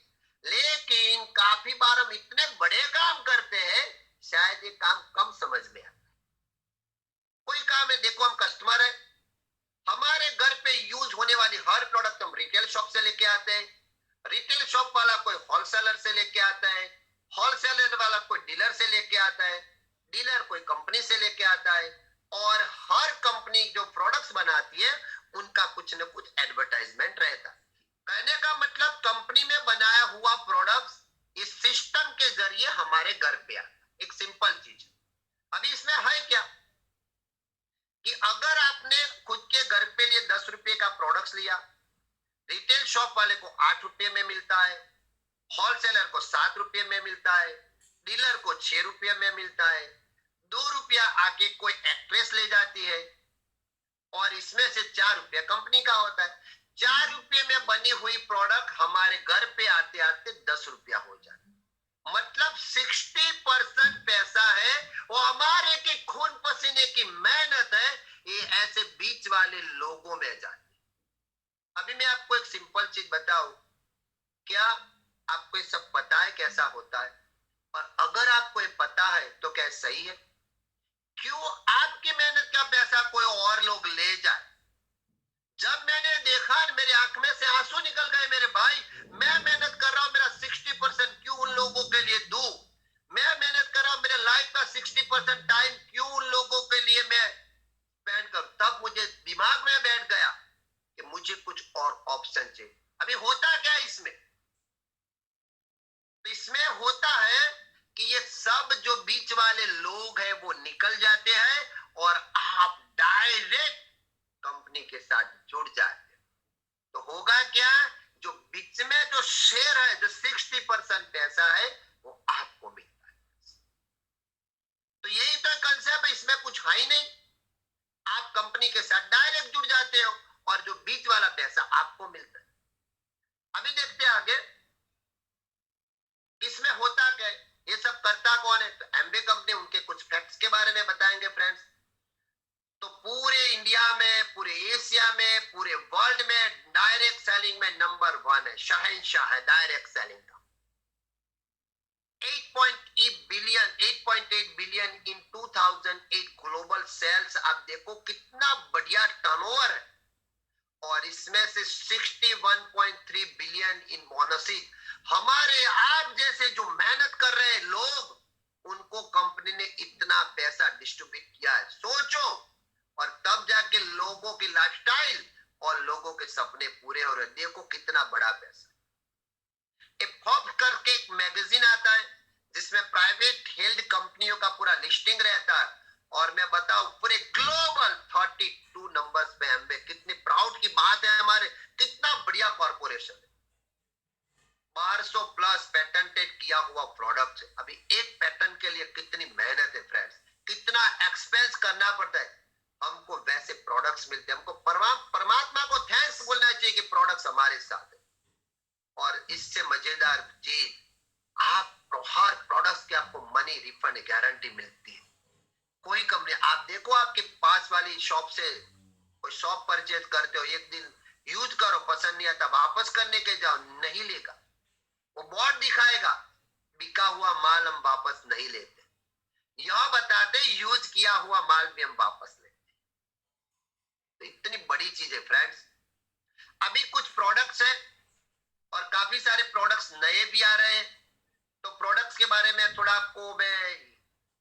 लेकिन काफी बार हम इतने बड़े काम करते हैं, शायद ये काम कम समझ में आता है। कोई काम है, देखो हम कस्टमर है, हमारे घर पे यूज होने वाली हर प्रोडक्ट हम रिटेल शॉप से लेके आते हैं, रिटेल शॉप वाला कोई होलसेलर से लेके आता है, होलसेलर वाला कोई डीलर से लेके आता है, डीलर कोई कंपनी से लेके आता है, और हर कंपनी जो प्रोडक्ट्स बनाती है उनका कुछ ना कुछ एडवर्टाइजमेंट रहता है। कहने का मतलब कंपनी में बनाया हुआ प्रोडक्ट्स इस सिस्टम के जरिए हमारे घर पे आता है। एक सिंपल चीज, अभी इसमें है क्या कि अगर आपने खुद के घर पे लिए 10 रुपए का प्रोडक्ट्स लिया, रिटेल शॉप वाले को 8 रुपए में मिलता है, होलसेलर को 7 रुपए में मिलता है, डीलर को 6 रुपए में मिलता है, 2 रुपया आके कोई एक्ट्रेस ले जाती है, और इसमें से 4 रुपया कंपनी का होता है। 4 रुपये में बनी हुई प्रोडक्ट हमारे घर पे आते आते 10 रुपया हो जाता है। मतलब 60% पैसा है वो हमारे के खून पसीने की मेहनत है, ये ऐसे बीच वाले लोगों में जाती है। अभी मैं आपको एक सिंपल चीज बताऊं, क्या आपको ये सब पता है कैसा होता है? और अगर आपको ये पता है तो क्या सही है? क्यों आपकी मेहनत का पैसा कोई और लोग ले जाए? जब मैंने देखा, मेरी आंख में से आंसू निकल गए मेरे भाई। मैं मेहनत कर रहा हूं, मेरा 60% क्यों उन लोगों के लिए दूं? मैं मेहनत कर रहा हूं, मेरे लाइफ का 60% टाइम क्यों उन लोगों के लिए मैं स्पेंड करूं? तब मुझे दिमाग में बैठ गया कि मुझे कुछ और ऑप्शन चाहिए। अभी होता क्या इसमें, तो इसमें होता है कि ये सब जो बीच वाले लोग हैं वो निकल जाते हैं और आप डायरेक्ट कंपनी के साथ जुड़ जाते हैं। तो होगा क्या, जो बीच में जो शेयर है, जो 60% पैसा है वो आपको मिलता है। तो यही तो कंसेप्ट है, इसमें कुछ है ही नहीं। आप कंपनी के साथ डायरेक्ट जुड़ जाते हो और जो बीच वाला पैसा आपको मिलता है। अभी देखते हैं आगे इसमें होता क्या है, ये सब करता कौन है। तो एमबे कंपनी उनके कुछ फैक्ट्स के बारे में बताएंगे फ्रेंड्स। तो पूरे इंडिया में, पूरे एशिया में, पूरे वर्ल्ड में डायरेक्ट सेलिंग में नंबर 1 है, शहंशाह है डायरेक्ट सेलिंग का। 8.8 बिलियन इन 2008 ग्लोबल सेल्स। आप देखो कितना बढ़िया टर्नओवर है। और इसमें से 61.3 बिलियन इन बोनसेस। हमारे आप जैसे जो मेहनत कर रहे हैं लोग, उनको कंपनी ने इतना पैसा डिस्ट्रीब्यूट किया है, सोचो। और तब जाके लोगों की लाइफस्टाइल और लोगों के सपने पूरे हो रहे। देखो कितना बड़ा पैसा। एक फॉर्ब्स करके एक मैगजीन आता है जिसमें प्राइवेट हेल्ड कंपनियों का पूरा लिस्टिंग रहता है। और मैं बताऊं पूरे ग्लोबल 32 नंबर्स पे एम्बे, कितनी प्राउड की बात है हमारे, कितना बढ़िया कॉर्पोरेशन है। 1200 प्लस पेटेंटेड किया हुआ प्रोडक्ट है। अभी एक पेटेंट के लिए कितनी मेहनत है फ्रेंड्स, कितना एक्सपेंस करना पड़ता है। हमको वैसे प्रोडक्ट्स मिलते हैं। हमको परमात्मा को थैंक्स बोलना चाहिए कि प्रोडक्ट्स हमारे साथ है। और इससे मजेदार चीज, आप हर प्रोडक्ट्स के आपको मनी रिफंड गारंटी मिलती है। कोई कंपनी, आप देखो आपके पास वाली शॉप से कोई शॉप परचेज करते हो, एक दिन यूज करो, पसंद नहीं आता वापस करने के जाओ, नहीं लेगा। वो बोर्ड दिखाएगा बिका हुआ माल हम वापस नहीं लेते। यह बताते यूज किया हुआ माल भी हम वापस लेते। तो इतनी बड़ी चीज है फ्रेंड्स। अभी कुछ प्रोडक्ट्स हैं और काफी सारे प्रोडक्ट्स नए भी आ रहे हैं। तो प्रोडक्ट्स के बारे में थोड़ा आपको मैं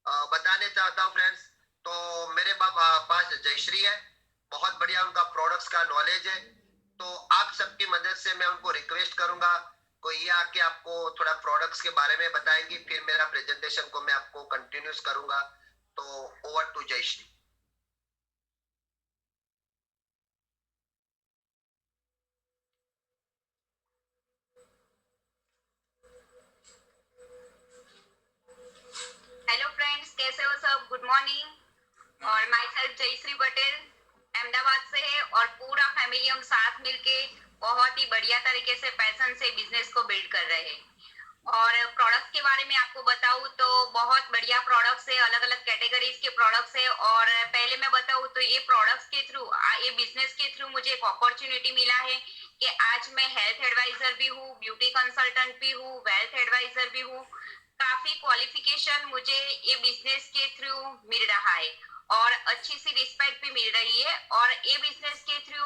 बताने चाहता हूं फ्रेंड्स। तो मेरे पास जयश्री है, बहुत बढ़िया उनका प्रोडक्ट्स का नॉलेज है। तो आप सबकी मदद से मैं उनको रिक्वेस्ट करूंगा, कोई ये आके आपको थोड़ा प्रोडक्ट्स के बारे में बताएंगे, फिर मेरा प्रेजेंटेशन को मैं आपको कंटिन्यूस करूंगा। तो over to Jayashree. Hello friends, कैसे हो सब? Good morning. और माई सेल्फ जयश्री पटेल अहमदाबाद से है और पूरा फैमिली हम साथ मिलके बहुत ही बढ़िया तरीके से पैशन से बिजनेस को बिल्ड कर रहे हैं। और प्रोडक्ट्स के बारे में आपको बताऊं तो बहुत बढ़िया प्रोडक्ट्स है, अलग अलग कैटेगरीज के प्रोडक्ट्स है। और पहले मैं बताऊं तो ये प्रोडक्ट्स के थ्रू, ये बिजनेस के थ्रू मुझे एक अपॉर्चुनिटी मिला है कि आज मैं हेल्थ एडवाइजर भी हूँ, ब्यूटी कंसल्टेंट भी हूँ, वेल्थ एडवाइजर भी हूँ। काफी क्वालिफिकेशन मुझे ये बिजनेस के थ्रू मिल रहा है और अच्छी सी रिस्पेक्ट भी मिल रही है। और ये बिजनेस के थ्रू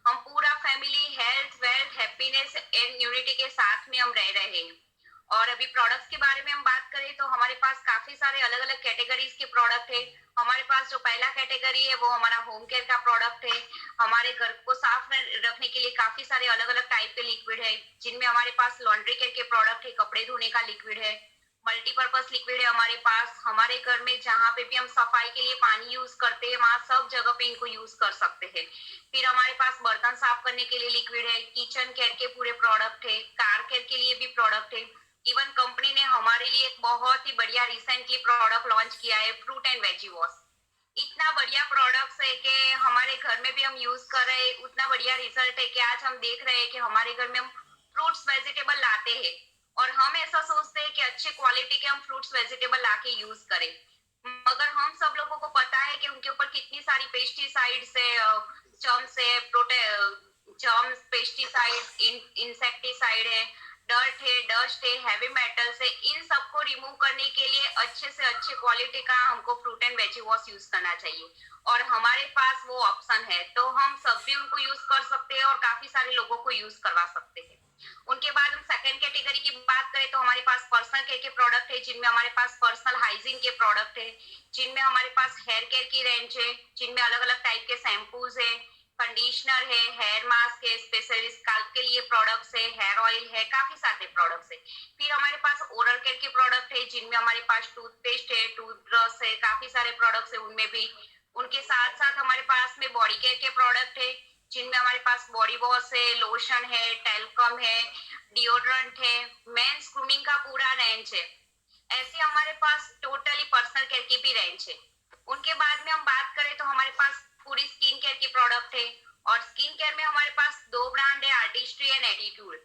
हम पूरा family health, wealth, happiness and unity के साथ में हम रह रहे हैं। और अभी प्रोडक्ट्स के बारे में हम बात करें तो हमारे पास काफी सारे अलग अलग कैटेगरीज के प्रोडक्ट है। हमारे पास जो पहला कैटेगरी है वो हमारा होम केयर का प्रोडक्ट है। हमारे घर को साफ रखने के लिए काफी सारे अलग अलग टाइप के लिक्विड है, जिनमें हमारे पास लॉन्ड्री केयर के प्रोडक्ट है, कपड़े धोने का लिक्विड है, मल्टीपर्पज लिक्विड है हमारे पास। हमारे घर में जहाँ पे भी हम सफाई के लिए पानी यूज करते हैं वहां सब जगह पे इनको यूज कर सकते हैं। फिर हमारे पास बर्तन साफ करने के लिए लिक्विड है, किचन केयर के पूरे प्रोडक्ट है, कार केयर के लिए भी प्रोडक्ट है। इवन कंपनी ने हमारे लिए एक बहुत ही बढ़िया रिसेंटली प्रोडक्ट लॉन्च किया है, फ्रूट एंड वेजी वॉश। इतना बढ़िया प्रोडक्ट्स है कि हमारे घर में भी हम यूज कर रहे हैं। उतना बढ़िया रिजल्ट है कि आज हम देख रहे हैं कि हमारे घर में हम फ्रूट्स वेजिटेबल लाते हैं और हम ऐसा सोचते हैं कि अच्छे क्वालिटी के हम फ्रूट्स वेजिटेबल लाके यूज करें, मगर हम सब लोगों को पता है कि उनके ऊपर कितनी सारी पेस्टिसाइड्स है, चर्म्स है, चर्म्स, पेस्टिसाइड, इंसेक्टिसाइड है, डर्ट है, डस्ट है, हैवी मेटल्स है। इन सबको रिमूव करने के लिए अच्छे से अच्छे क्वालिटी का हमको fruit and veggie wash use करना चाहिए और हमारे पास वो ऑप्शन है। तो हम सब भी उनको यूज कर सकते हैं और काफी सारे लोगों को यूज करवा सकते हैं। उनके बाद हम सेकंड कैटेगरी की बात करें तो हमारे पास पर्सनल केयर के प्रोडक्ट है, जिनमें हमारे पास पर्सनल हाइजीन के प्रोडक्ट है, जिनमें हमारे पास हेयर केयर की रेंज है, जिनमें अलग अलग टाइप के शैम्पूज है, कंडीशनर है, हेयर मास्क है, स्पेशली स्कैल्प के लिए प्रोडक्ट्स है, हेयर ऑयल है, काफी सारे प्रोडक्ट्स है। फिर हमारे पास ओरल केयर के प्रोडक्ट है जिनमें हमारे पास टूथपेस्ट है, टूथब्रश है, काफी सारे प्रोडक्ट्स है उनमें भी। उनके साथ साथ हमारे पास में बॉडी केयर के प्रोडक्ट है जिनमें हमारे पास बॉडी वॉश है, लोशन है, टेल्कम है, डिओड्रेंट है, मेंस ग्रूमिंग का पूरा रेंज है। ऐसे हमारे पास टोटली पर्सनल केयर की भी रेंज है। उनके बाद में हम बात करें तो हमारे पास पूरी स्किन केयर की प्रोडक्ट है और स्किन केयर में हमारे पास दो ब्रांड है, आर्टिस्ट्री एंड एटीट्यूड।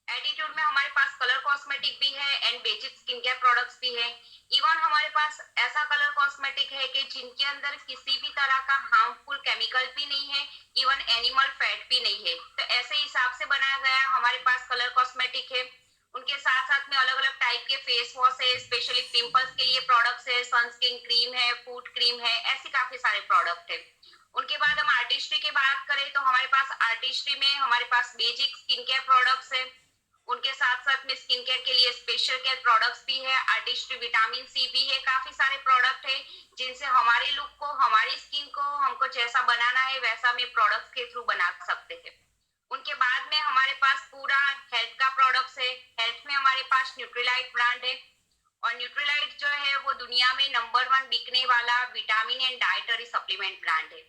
एटीट्यूड में हमारे पास कलर कॉस्मेटिक भी है and basic skin care products भी है। इवन हमारे पास ऐसा कलर कॉस्मेटिक है कि जिनके अंदर किसी भी तरह का हार्मफुल केमिकल भी नहीं है, इवन एनिमल फैट भी नहीं है। तो ऐसे हिसाब से बनाया गया हमारे पास कलर कॉस्मेटिक है। उनके साथ साथ में अलग अलग टाइप के फेस वॉश है, स्पेशली पिंपल्स के लिए प्रोडक्ट्स है, सनस्क्रीन क्रीम है, फूड क्रीम है, ऐसे काफी सारे प्रोडक्ट है। उनके बाद हम आर्टिस्ट्री की बात करें तो हमारे पास आर्टिस्ट्री में हमारे पास बेसिक स्किन केयर प्रोडक्ट्स है। उनके साथ साथ में स्किन केयर के लिए स्पेशल केयर प्रोडक्ट्स भी है, आर्टिस्ट्री विटामिन सी भी है, काफी सारे प्रोडक्ट है जिनसे हमारे लुक को, हमारी स्किन को हमको जैसा बनाना है वैसा हम प्रोडक्ट्स के थ्रू बना सकते हैं। उनके बाद में हमारे पास पूरा हेल्थ का प्रोडक्ट्स है। हेल्थ में हमारे पास न्यूट्रीलाइट ब्रांड है और न्यूट्रीलाइट जो है वो दुनिया में नंबर 1 बिकने वाला vitamin and dietary supplement brand है।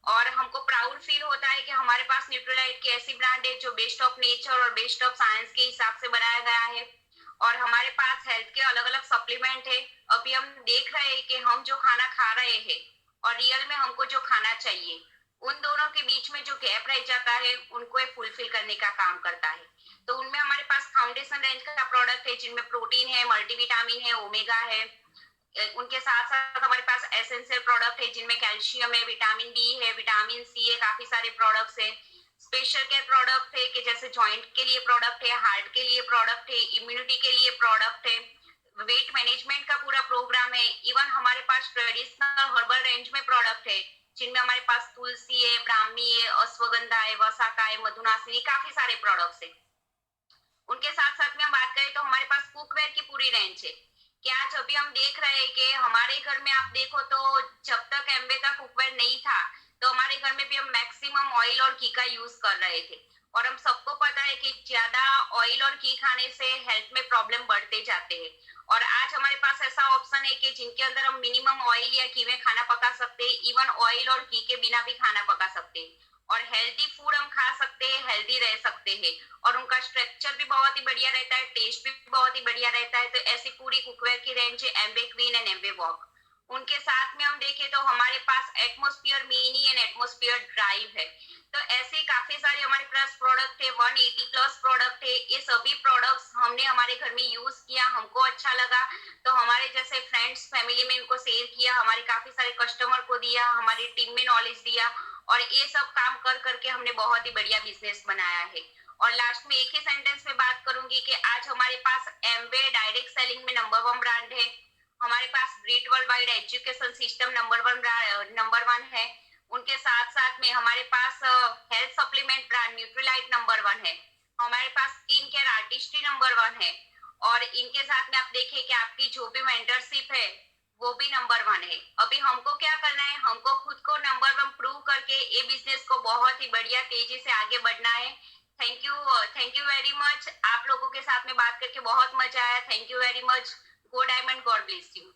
और हमको प्राउड फील होता है कि हमारे पास न्यूट्रीलाइट की ऐसी ब्रांड है जो बेस्ट ऑफ नेचर और बेस्ट ऑफ साइंस के हिसाब से बनाया गया है। और हमारे पास हेल्थ के अलग अलग सप्लीमेंट है। अभी हम देख रहे हैं कि हम जो खाना खा रहे हैं और रियल में हमको जो खाना चाहिए, उन दोनों के बीच में जो गैप रह जाता है उनको फुलफिल करने का काम करता है। तो उनमें हमारे पास फाउंडेशन रेंज का प्रोडक्ट है जिनमें प्रोटीन है, मल्टीविटामिन है, ओमेगा है। उनके साथ साथ हमारे पास एसेंशियल प्रोडक्ट है जिनमें कैल्शियम है, विटामिन बी है, विटामिन सी है, काफी सारे प्रोडक्ट्स है। स्पेशल केयर प्रोडक्ट है कि जैसे जॉइंट के लिए प्रोडक्ट है, हार्ट के लिए प्रोडक्ट है, इम्यूनिटी के लिए प्रोडक्ट है, वेट मैनेजमेंट का पूरा प्रोग्राम है। इवन हमारे पास ट्रेडिशनल हर्बल रेंज में प्रोडक्ट है जिनमें हमारे पास तुलसी है, ब्राह्मी है, अश्वगंधा है, वसाका है, मधुनासिनी, काफी सारे प्रोडक्ट्स है। उनके साथ साथ में हम बात करें तो हमारे पास कुकवेयर की पूरी रेंज है कि आज अभी हम देख रहे हैं कि हमारे घर में आप देखो तो जब तक एम्बे का कुकवेयर नहीं था तो हमारे घर में भी हम मैक्सिमम ऑयल और घी का यूज कर रहे थे। और हम सबको पता है कि ज्यादा ऑयल और घी खाने से हेल्थ में प्रॉब्लम बढ़ते जाते हैं। और आज हमारे पास ऐसा ऑप्शन है कि जिनके अंदर हम मिनिमम ऑयल या घी में खाना पका सकते हैं, इवन ऑयल और घी के बिना भी खाना पका सकते हैं और हेल्दी फूड हम खा सकते हैं, हेल्दी रह सकते हैं और उनका स्ट्रक्चर भी बहुत ही बढ़िया रहता है, टेस्ट भी बहुत ही बढ़िया रहता है। तो ऐसी पूरी कुकवेयर की रेंज है Amway queen and Amway wok. उनके साथ में हम देखें तो हमारे पास atmosphere mini and atmosphere drive है। तो ऐसे काफी सारे हमारे पास प्रोडक्ट है, 180 प्लस प्रोडक्ट है। ये सभी प्रोडक्ट्स हमने हमारे घर में यूज किया, हमको अच्छा लगा तो हमारे जैसे फ्रेंड्स फैमिली में इनको शेयर किया, हमारे काफी सारे कस्टमर को दिया, हमारी टीम में नॉलेज दिया और ये सब काम कर करके हमने बहुत ही बढ़िया बिजनेस बनाया है। और लास्ट में एक ही सेंटेंस में बात करूंगी कि आज हमारे पास एम्बे डायरेक्ट सेलिंग में नंबर 1 ब्रांड है। हमारे पास great world wide education system number 1 है। उनके साथ साथ में हमारे पास health supplement brand Nutrilite number 1 है। हमारे पास स्किन केयर आर्टिस्ट्री नंबर 1 है। और इनके साथ में आप देखिए कि आपकी जो भी मेंटरशिप है वो भी नंबर 1 है। अभी हमको क्या करना है, हमको खुद को नंबर 1 प्रूव करके ये बिजनेस को बहुत ही बढ़िया तेजी से आगे बढ़ना है। Thank you very much. आप लोगों के साथ में बात करके बहुत मजा आया। Thank you very much. Go diamond, God bless you.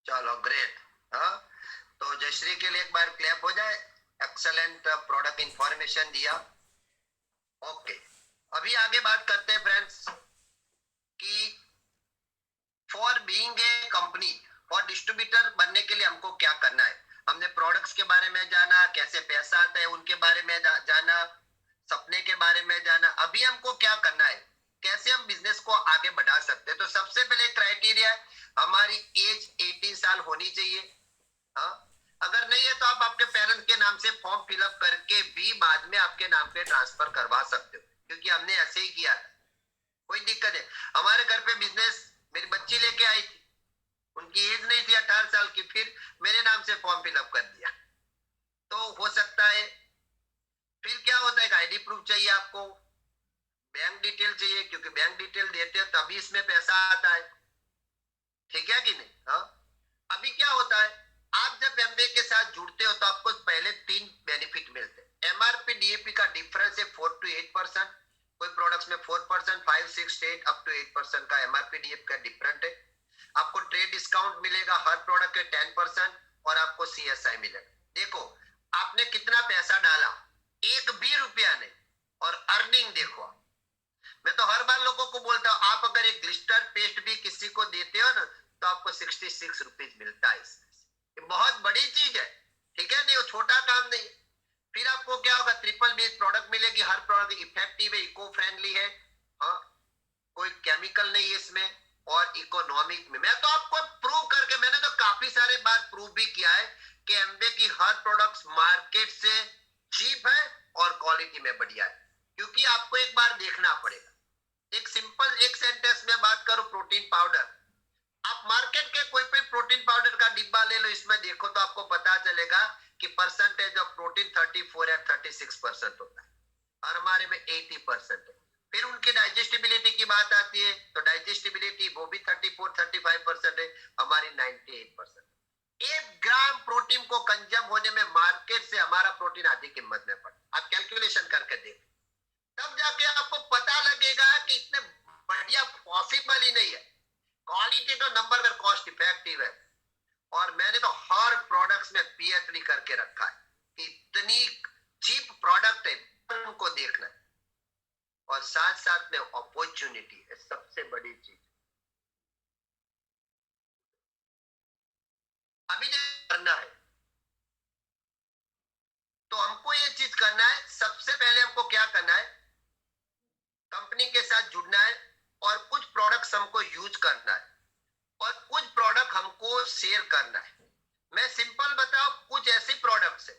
चलो ग्रेट। हाँ, तो जयश्री के लिए एक बार क्लैप हो जाए। एक्सेलेंट प्रोडक्ट इंफॉर्मेशन दिया। ओके, अभी आगे बात करते हैं फ्रेंड्स कि फॉर बीइंग ए कंपनी और डिस्ट्रीब्यूटर बनने के लिए हमको क्या करना है। हमने प्रोडक्ट्स के बारे में जाना, कैसे पैसा आता है उनके बारे में जाना, सपने के बारे में जाना। अभी हमको क्या करना है, कैसे हम बिजनेस को आगे बढ़ा सकते हैं। तो सबसे पहले क्राइटेरिया है हमारी एज 18 साल होनी चाहिए। हाँ, अगर नहीं है तो आप आपके पेरेंट्स के नाम से फॉर्म फिलअप करके भी बाद में आपके नाम पे ट्रांसफर करवा सकते हो, क्योंकि हमने ऐसे ही किया था। कोई दिक्कत है। हमारे घर पे बिजनेस मेरी बच्ची लेके आई थी, उनकी एज नहीं थी 18 साल की, फिर मेरे नाम से फॉर्म फिलअप कर दिया। तो हो सकता है फिर क्या होता है क्योंकि बैंक डिटेल देते हो तभी इसमें पैसा आता है, ठीक है कि नहीं? हाँ, अभी क्या होता है, आप जब एमबीए के साथ जुड़ते हो तो आपको पहले 3 बेनिफिट मिलते हैं। एमआरपी डीएपी का डिफरेंस है 4 to 8%, कोई प्रोडक्ट्स में 4%, 5, 6, 8 अप टू 8% का एमआरपी डीएपी का डिफरेंट है। आपको ट्रेड डिस्काउंट मिलेगा हर प्रोडक्ट के 10% और आपको सीएसआई मिलेगा। देखो आपने कितना पैसा डाला, 1 भी रुपया नहीं, और अर्निंग देखो। मैं तो हर बार लोगों को बोलता हूं, आप अगर एक ग्लिस्टर पेस्ट भी किसी को देते हो ना तो आपको 66 रुपीज मिलता है इसमें। ये बहुत बड़ी चीज है, ठीक है, नहीं वो छोटा काम नहीं है। फिर आपको क्या होगा, ट्रिपल बी प्रोडक्ट मिलेगी, हर प्रोडक्ट इफेक्टिव है, इको फ्रेंडली है, हाँ, कोई केमिकल नहीं है इसमें, और इकोनॉमिक में। मैं तो आपको प्रूव करके, मैंने तो काफी सारे बार प्रूव भी किया है कि एमवे की हर प्रोडक्ट्स मार्केट से चीप है और क्वालिटी में बढ़िया है, क्योंकि आपको एक बार देखना पड़ेगा। एक सिंपल एक सेंटेंस में बात करो, प्रोटीन पाउडर, आप मार्केट के कोई भी प्रोटीन पाउडर का डिब्बा ले लो, इसमें देखो तो आपको पता चलेगा कि परसेंटेज ऑफ प्रोटीन 34 या 36% होता है, और हमारे में 80% है। फिर उनकी डाइजेस्टिबिलिटी की बात आती है तो डाइजेस्टिबिलिटी वो भी 34-35% है, हमारी 98%। 1 ग्राम प्रोटीन को कंज्यूम होने में मार्केट से हमारा प्रोटीन आधी कीमत में पड़ता। आप कैलकुलेशन करके देख, तब जाके आपको पता लगेगा कि इतने बढ़िया पॉसिबल ही नहीं है। क्वालिटी तो नंबर 1 कॉस्ट इफेक्टिव है, और मैंने तो हर प्रोडक्ट्स में पीएचडी करके रखा है कि इतनी चीप प्रोडक्ट है, उनको देखना है, और साथ साथ में अपॉर्चुनिटी है सबसे बड़ी चीज। अभी करना है तो हमको ये चीज करना है, सबसे पहले हमको क्या करना है, कंपनी के साथ जुड़ना है, और कुछ प्रोडक्ट्स हमको यूज करना है, और कुछ प्रोडक्ट हमको शेयर करना है। मैं सिंपल बताऊं, कुछ ऐसे प्रोडक्ट्स है,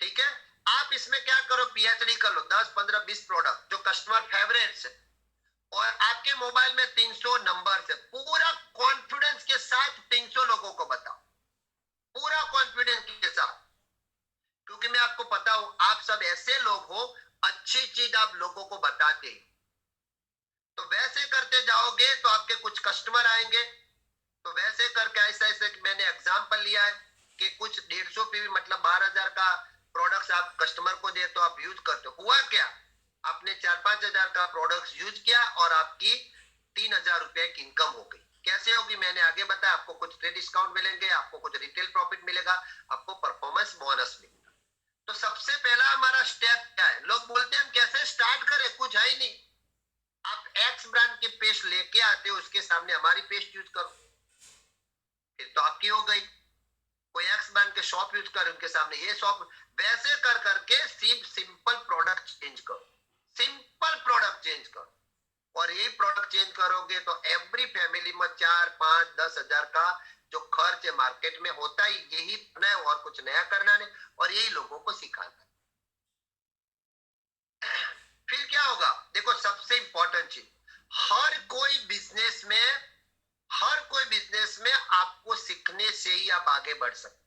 ठीक है, आप इसमें क्या करो, पीएचडी कर लो, 10, 15, 20 प्रोडक्ट जो कस्टमर फेवरेट्स है, और आपके मोबाइल में 300 नंबर है, पूरा कॉन्फिडेंस के साथ 300 लोगों को बताओ, पूरा कॉन्फिडेंस के साथ, क्योंकि मैं आपको पता हूं आप सब ऐसे लोग हो, अच्छी चीज आप लोगों को बताते हैं। तो वैसे करते जाओगे तो आपके कुछ कस्टमर आएंगे, तो वैसे करके ऐसा ऐसे मैंने एग्जांपल लिया है कि कुछ 150 पे भी मतलब 12,000 का प्रोडक्ट्स आप कस्टमर को दे तो आप यूज करते हो। हुआ क्या, आपने 4-5 हजार का प्रोडक्ट्स यूज किया और आपकी 3,000 रुपए की इनकम हो गई। कैसे होगी मैंने आगे बताया, आपको कुछ ट्रेड डिस्काउंट मिलेंगे, आपको कुछ रिटेल प्रॉफिट मिलेगा, आपको परफॉर्मेंस बोनस मिलेगा। तो सबसे पहला हमारा स्टेप क्या है, लोग बोलते हैं हम कैसे स्टार्ट करें, कुछ है ही नहीं। आप एक्स ब्रांड की पेस्ट लेके आते हो, उसके सामने हमारी पेस्ट यूज करो, फिर तो आपकी हो गई। कोई एक्स ब्रांड के शॉप यूज कर, उनके सामने ये शॉप, वैसे कर करके सिंपल प्रोडक्ट चेंज करो, सिंपल प्रोडक्ट चेंज करो, और यही प्रोडक्ट चेंज करोगे तो एवरी फैमिली में 4, 5, 10 हजार का जो खर्च है मार्केट में होता ही यही है, और कुछ नया करना नहीं, और यही लोगों को सिखाना। फिर क्या होगा, देखो सबसे इंपॉर्टेंट चीज, हर कोई बिजनेस में आपको सीखने से ही आप आगे बढ़ सकते।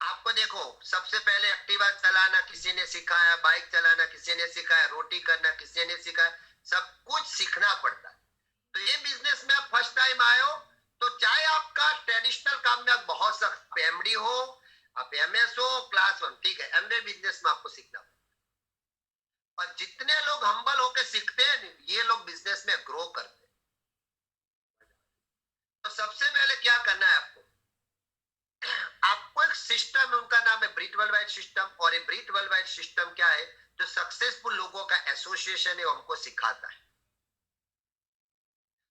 आपको देखो सबसे पहले एक्टिवा चलाना किसी ने सिखाया, बाइक चलाना किसी ने सिखाया, रोटी करना किसी ने सिखाया, सब कुछ सीखना पड़ता है। तो ये बिजनेस में आप फर्स्ट टाइम आए हो, तो चाहे आपका ट्रेडिशनल काम में आप बहुत सख्त एमडी हो, आप एमएस हो, क्लास 1, ठीक है, एमबीए बिजनेस में आपको सीखना। और जितने लोग हम्बल होकर सीखते हैं ये लोग बिजनेस में ग्रो करते हैं। तो सबसे पहले क्या करना है आपको, आपको एक सिस्टम है, उनका नाम है ब्रीथ वर्ल्डवाइड सिस्टम, और ये ब्रीथ वर्ल्डवाइड सिस्टम क्या है, जो सक्सेसफुल लोगों का एसोसिएशन है, वो हमको सिखाता है,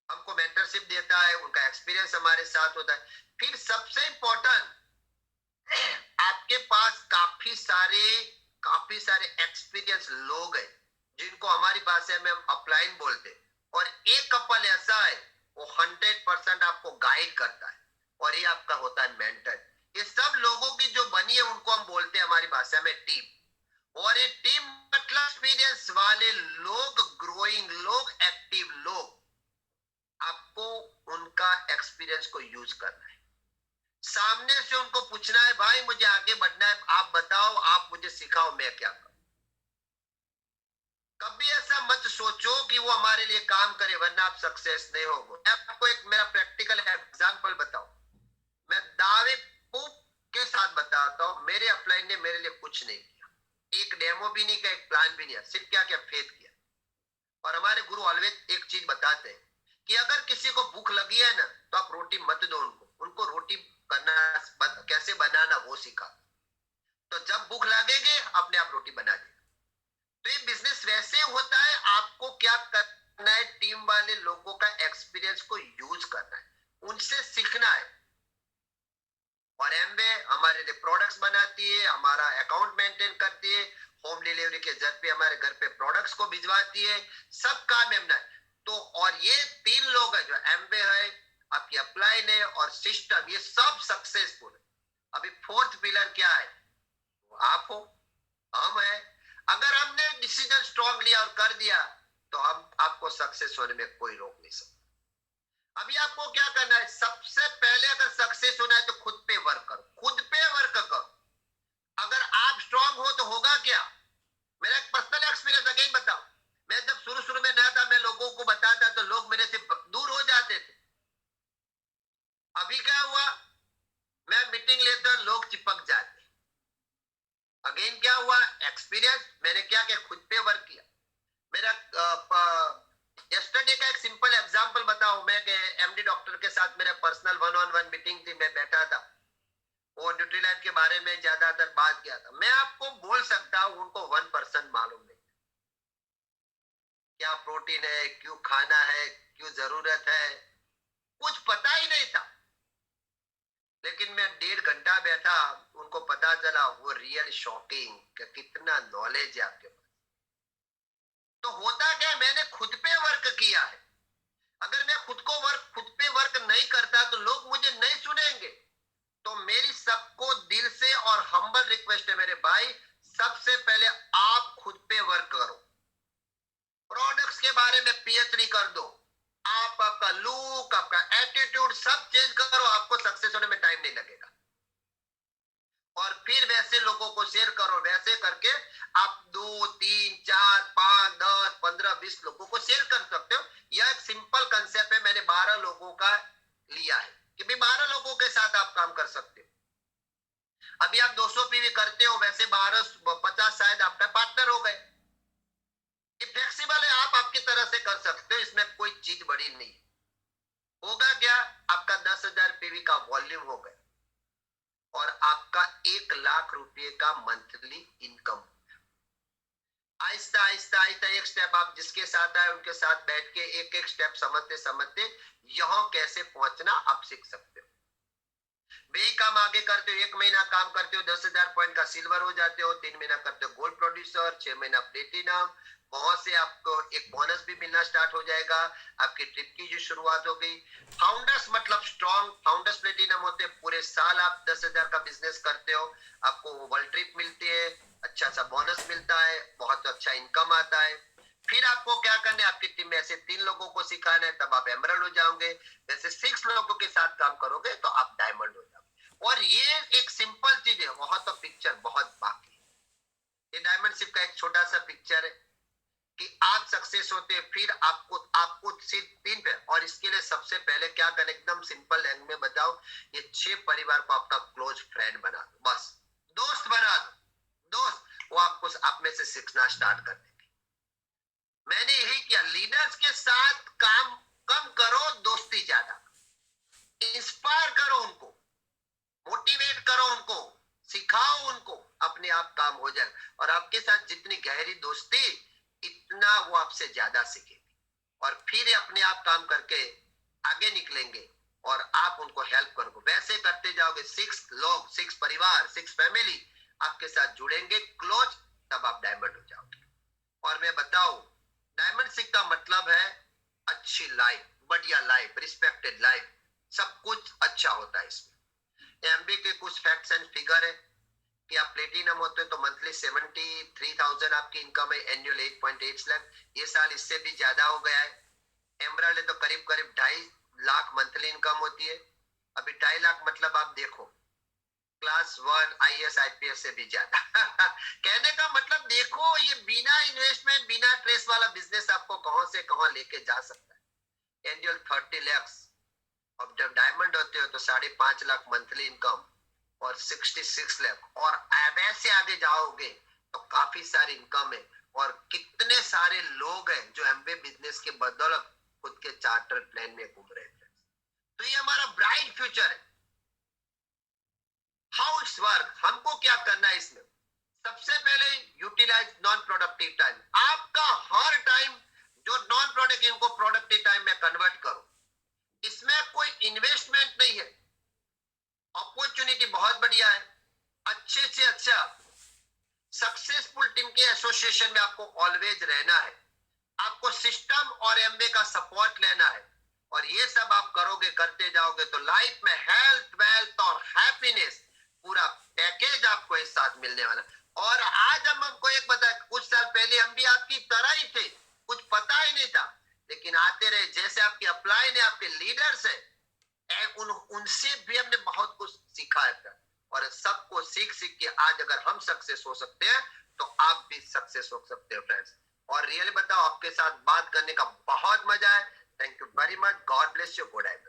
हमको मेंटरशिप देता है, उनका एक्सपीरियंस हमारे साथ होता है। फिर सबसे इंपॉर्टेंट, आपके पास काफी सारे एक्सपीरियंस लोग हैं जिनको हमारी भाषा में हम अपलाइन बोलते हैं, और एक कपल ऐसा है वो 100% आपको गाइड करता है, और ये आपका होता है मेंटर। ये सब लोगों की जो बनी है उनको हम बोलते हैं हमारी भाषा में टीम, और ये टीम मतलब एक्सपीरियंस वाले लोग, ग्रोइंग लोग, एक्टिव लोग, आपको उनका एक्सपीरियंस को यूज करना है। सामने से उनको पूछना है, भाई मुझे आगे बढ़ना है, आप बताओ, आप मुझे सिखाओ, मैं क्या करूं। कभी ऐसा सोचो कि वो हमारे लिए काम करे, वरना आप सक्सेस नहीं होगे। मैं आपको एक मेरा प्रैक्टिकल एग्जांपल बताऊं, मैं दावे के साथ बताता हूं, मेरे अपलाइन ने मेरे लिए कुछ नहीं किया, एक डेमो भी नहीं किया, एक प्लान भी नहीं, सिर्फ क्या क्या फेथ किया। और हमारे गुरु ऑलवेज एक चीज बताते हैं कि अगर किसी को भूख लगी है ना, तो आप रोटी मत दो उनको रोटी करना कैसे बनाना वो सिखा। तो जब भूख लगेगी अपने आप रोटी बना दे। तो ये बिजनेस वैसे होता है, आपको क्या करना है, टीम वाले लोगों का एक्सपीरियंस को यूज करना है, उनसे सीखना है। और एमवे हमारे लिए प्रोडक्ट्स बनाती है, हमारा अकाउंट मेंटेन करती है, होम डिलीवरी के घर पे हमारे घर पे प्रोडक्ट्स को भिजवाती है, सब काम एमना है। तो और ये 3 लोग है, जो एमवे है, आपकी अपलाइन है और सिस्टम, ये सब सक्सेसफुल है। अभी 4th पिलर क्या है, आप हो, हम है। अगर हमने डिसीजन स्ट्रॉन्ग लिया और कर दिया, तो हम आपको सक्सेस होने में कोई रोक नहीं सकता। अभी आपको क्या करना है, सबसे पहले अगर सक्सेस होना है तो खुद पे वर्क करो, खुद पे वर्क करो। अगर आप स्ट्रांग हो तो होगा क्या। मेरा एक पर्सनल एक्सपीरियंस अगेन बताओ, मैं जब शुरू शुरू में नया था, मैं लोगों को बताता तो लोग मेरे से दूर हो जाते थे। अभी क्या हुआ, मैं मीटिंग लेता, लोग चिपक जाते। अगेन क्या हुआ, एक्सपीरियंस, मैंने क्या किया, खुद पे वर्क किया। मेरा यस्टरडे का एक सिंपल एग्जांपल बताऊं, मैं एमडी डॉक्टर के साथ मेरा पर्सनल 1-on-1 मीटिंग थी, मैं बैठा था, वो न्यूट्रीलाइट के बारे में ज्यादातर बात किया था। मैं आपको बोल सकता हूं, उनको 1% मालूम नहीं क्या प्रोटीन है, क्यों खाना है, क्यों जरूरत है, कुछ पता ही नहीं था। लेकिन मैं 1.5 घंटा बैठा, उनको पता चला, वो रियल शॉकिंग कि कितना नॉलेज है आपके पास। तो होता क्या, मैंने खुद पे वर्क किया है। अगर मैं खुद पे वर्क नहीं करता तो लोग मुझे नहीं सुनेंगे। तो मेरी सबको दिल से और हम्बल रिक्वेस्ट है मेरे भाई, सबसे पहले आप खुद पे वर्क करो, प्रोडक्ट्स के बारे में पीएचडी कर दो, आप आपका लुक, आपका एटीट्यूड सब चेंज करो, आपको सक्सेस होने में टाइम नहीं लगेगा। और फिर वैसे लोगों को शेयर करो, वैसे करके आप 2, 3, 4, 5, 10, 15, 20 लोगों को शेयर कर सकते हो। यह एक सिंपल कंसेप्ट है, मैंने 12 लोगों का लिया है कि भी 12 लोगों के साथ आप काम कर सकते हो। अभी आप 200 पीवी करते हो, वैसे 50 शायद आपका पार्टनर हो गए। ये फ्लेक्सिबल है, आप आपकी तरह से कर सकते हो, इसमें कोई चीज बड़ी नहीं होगा। क्या आपका 10,000 पीवी का वॉल्यूम हो गया और आपका 1 लाख रुपए का मंथली इनकम। आहिस्ता आहिस्ता आहिस्ता एक स्टेप आप जिसके साथ आए उनके साथ बैठ के एक एक स्टेप समझते समझते यहां कैसे पहुंचना आप सीख सकते हो। वही काम आगे करते हो, 1 महीना काम करते हो 10,000 पॉइंट का सिल्वर हो जाते हो, 3 महीना करते हो गोल्ड प्रोड्यूसर, 6 महीना प्लेटिनम, बहुत से आपको एक बोनस भी मिलना स्टार्ट हो जाएगा, आपकी ट्रिप की जो शुरुआत हो गई। फाउंडर्स मतलब स्ट्रॉन्ग फाउंडर्स प्लेटिनम होते हैं, पूरे साल आप 10,000 का बिजनेस करते हो, आपको वर्ल्ड ट्रिप मिलती है, अच्छा सा बोनस मिलता है, बहुत अच्छा इनकम आता है। फिर आपको क्या करना है, आपकी टीम में ऐसे 3 लोगों को सिखाना है, तब आप एमरल्ड हो जाओगे। वैसे 6 लोगों के साथ काम करोगे तो आप डायमंड हो जाओगे। और ये एक सिंपल चीज है, बहुत तो पिक्चर बहुत बाकी है। ये डायमंड शिप का एक छोटा सा पिक्चर है कि आप सक्सेस होते हैं, फिर आपको सिर्फ 3 पे। और इसके लिए सबसे पहले क्या करना, एकदम सिंपल लैंग्वेज में बताओ, ये 6 परिवार को आपका क्लोज फ्रेंड बना दो, बस दोस्त बना दो। दोस्त वो आपको आप में से सीखना स्टार्ट कर देंगे। मैंने यही किया, लीडर्स के साथ काम कम करो, दोस्ती ज्यादा। इंस्पायर करो उनको, मोटिवेट करो उनको, सिखाओ उनको, अपने आप काम हो जाए। और आपके साथ जितनी गहरी दोस्ती, इतना वो आपसे ज्यादा सीखेगी और फिर अपने आप काम करके आगे निकलेंगे और आप उनको हेल्प करोगे। वैसे करते जाओगे, 6 लोग, 6 परिवार, 6 फैमिली आपके साथ जुड़ेंगे क्लोज, तब आप डायमंड हो जाओगे। और मैं बताऊं, डायमंड सिक्स का मतलब है अच्छी लाइफ, बढ़िया लाइफ, रिस्पेक्टेड लाइफ, सब कुछ अच्छा होता है इसमें। एमबी के कुछ फैक्ट्स एंड फिगर है कि आप प्लेटिनम होते हैं तो मंथली 73,000 आपकी इनकम है, एनुअल 8.8 लाख, ये साल इससे भी ज्यादा हो गया है। एमराल्ड है तो करीब करीब 2.5 लाख मंथली इनकम होती है। अभी 2.5 लाख मतलब आप देखो क्लास 1 IAS IPS से भी ज्यादा। कहने का मतलब देखो, ये बिना इन्वेस्टमेंट बिना ट्रेस वाला बिजनेस आपको कहां से कहां लेके जा सकता है। एंजुअल 30 लाख, अब जब डायमंड होते हो तो 5.5 लाख मंथली इनकम और 66 लाख, और वैसे आगे जाओगे तो काफी सारी इनकम है। और कितने सारे लोग हैं जो एमबीए बिजनेस के बदौलत खुद के चार्टर प्लेन में घूम रहे थे। तो ये हमारा ब्राइट फ्यूचर है। हाउ इट्स वर्क, हमको क्या करना है इसमें? सबसे पहले यूटिलाइज नॉन प्रोडक्टिव टाइम। आपका हर टाइम जो नॉन प्रोडक्टिव को प्रोडक्टिव टाइम में कन्वर्ट करो। इसमें कोई इन्वेस्टमेंट नहीं है, अपॉर्चुनिटी बहुत बढ़िया है। अच्छे से अच्छा सक्सेसफुल टीम के एसोसिएशन में आपको ऑलवेज रहना है। आपको सिस्टम और एमबीए का सपोर्ट लेना है, और ये सब आप करोगे, करते जाओगे तो लाइफ में हेल्थ, वेल्थ और हैप्पीनेस पूरा पैकेज आपको एक साथ मिलने वाला। और आज हम आपको एक बताए, कुछ साल पहले हम भी आपकी तरह ही थे, कुछ पता ही नहीं था, लेकिन आते रहे। जैसे आपके अपलाइन है, आपके लीडर्स है, उनसे भी हमने बहुत कुछ सीखा है। और सबको सीख सीख के आज अगर हम सक्सेस हो सकते हैं तो आप भी सक्सेस हो सकते हो फ्रेंड्स। और रियली बताओ, आपके साथ बात करने का बहुत मजा है। Thank you very much, God bless you, good night.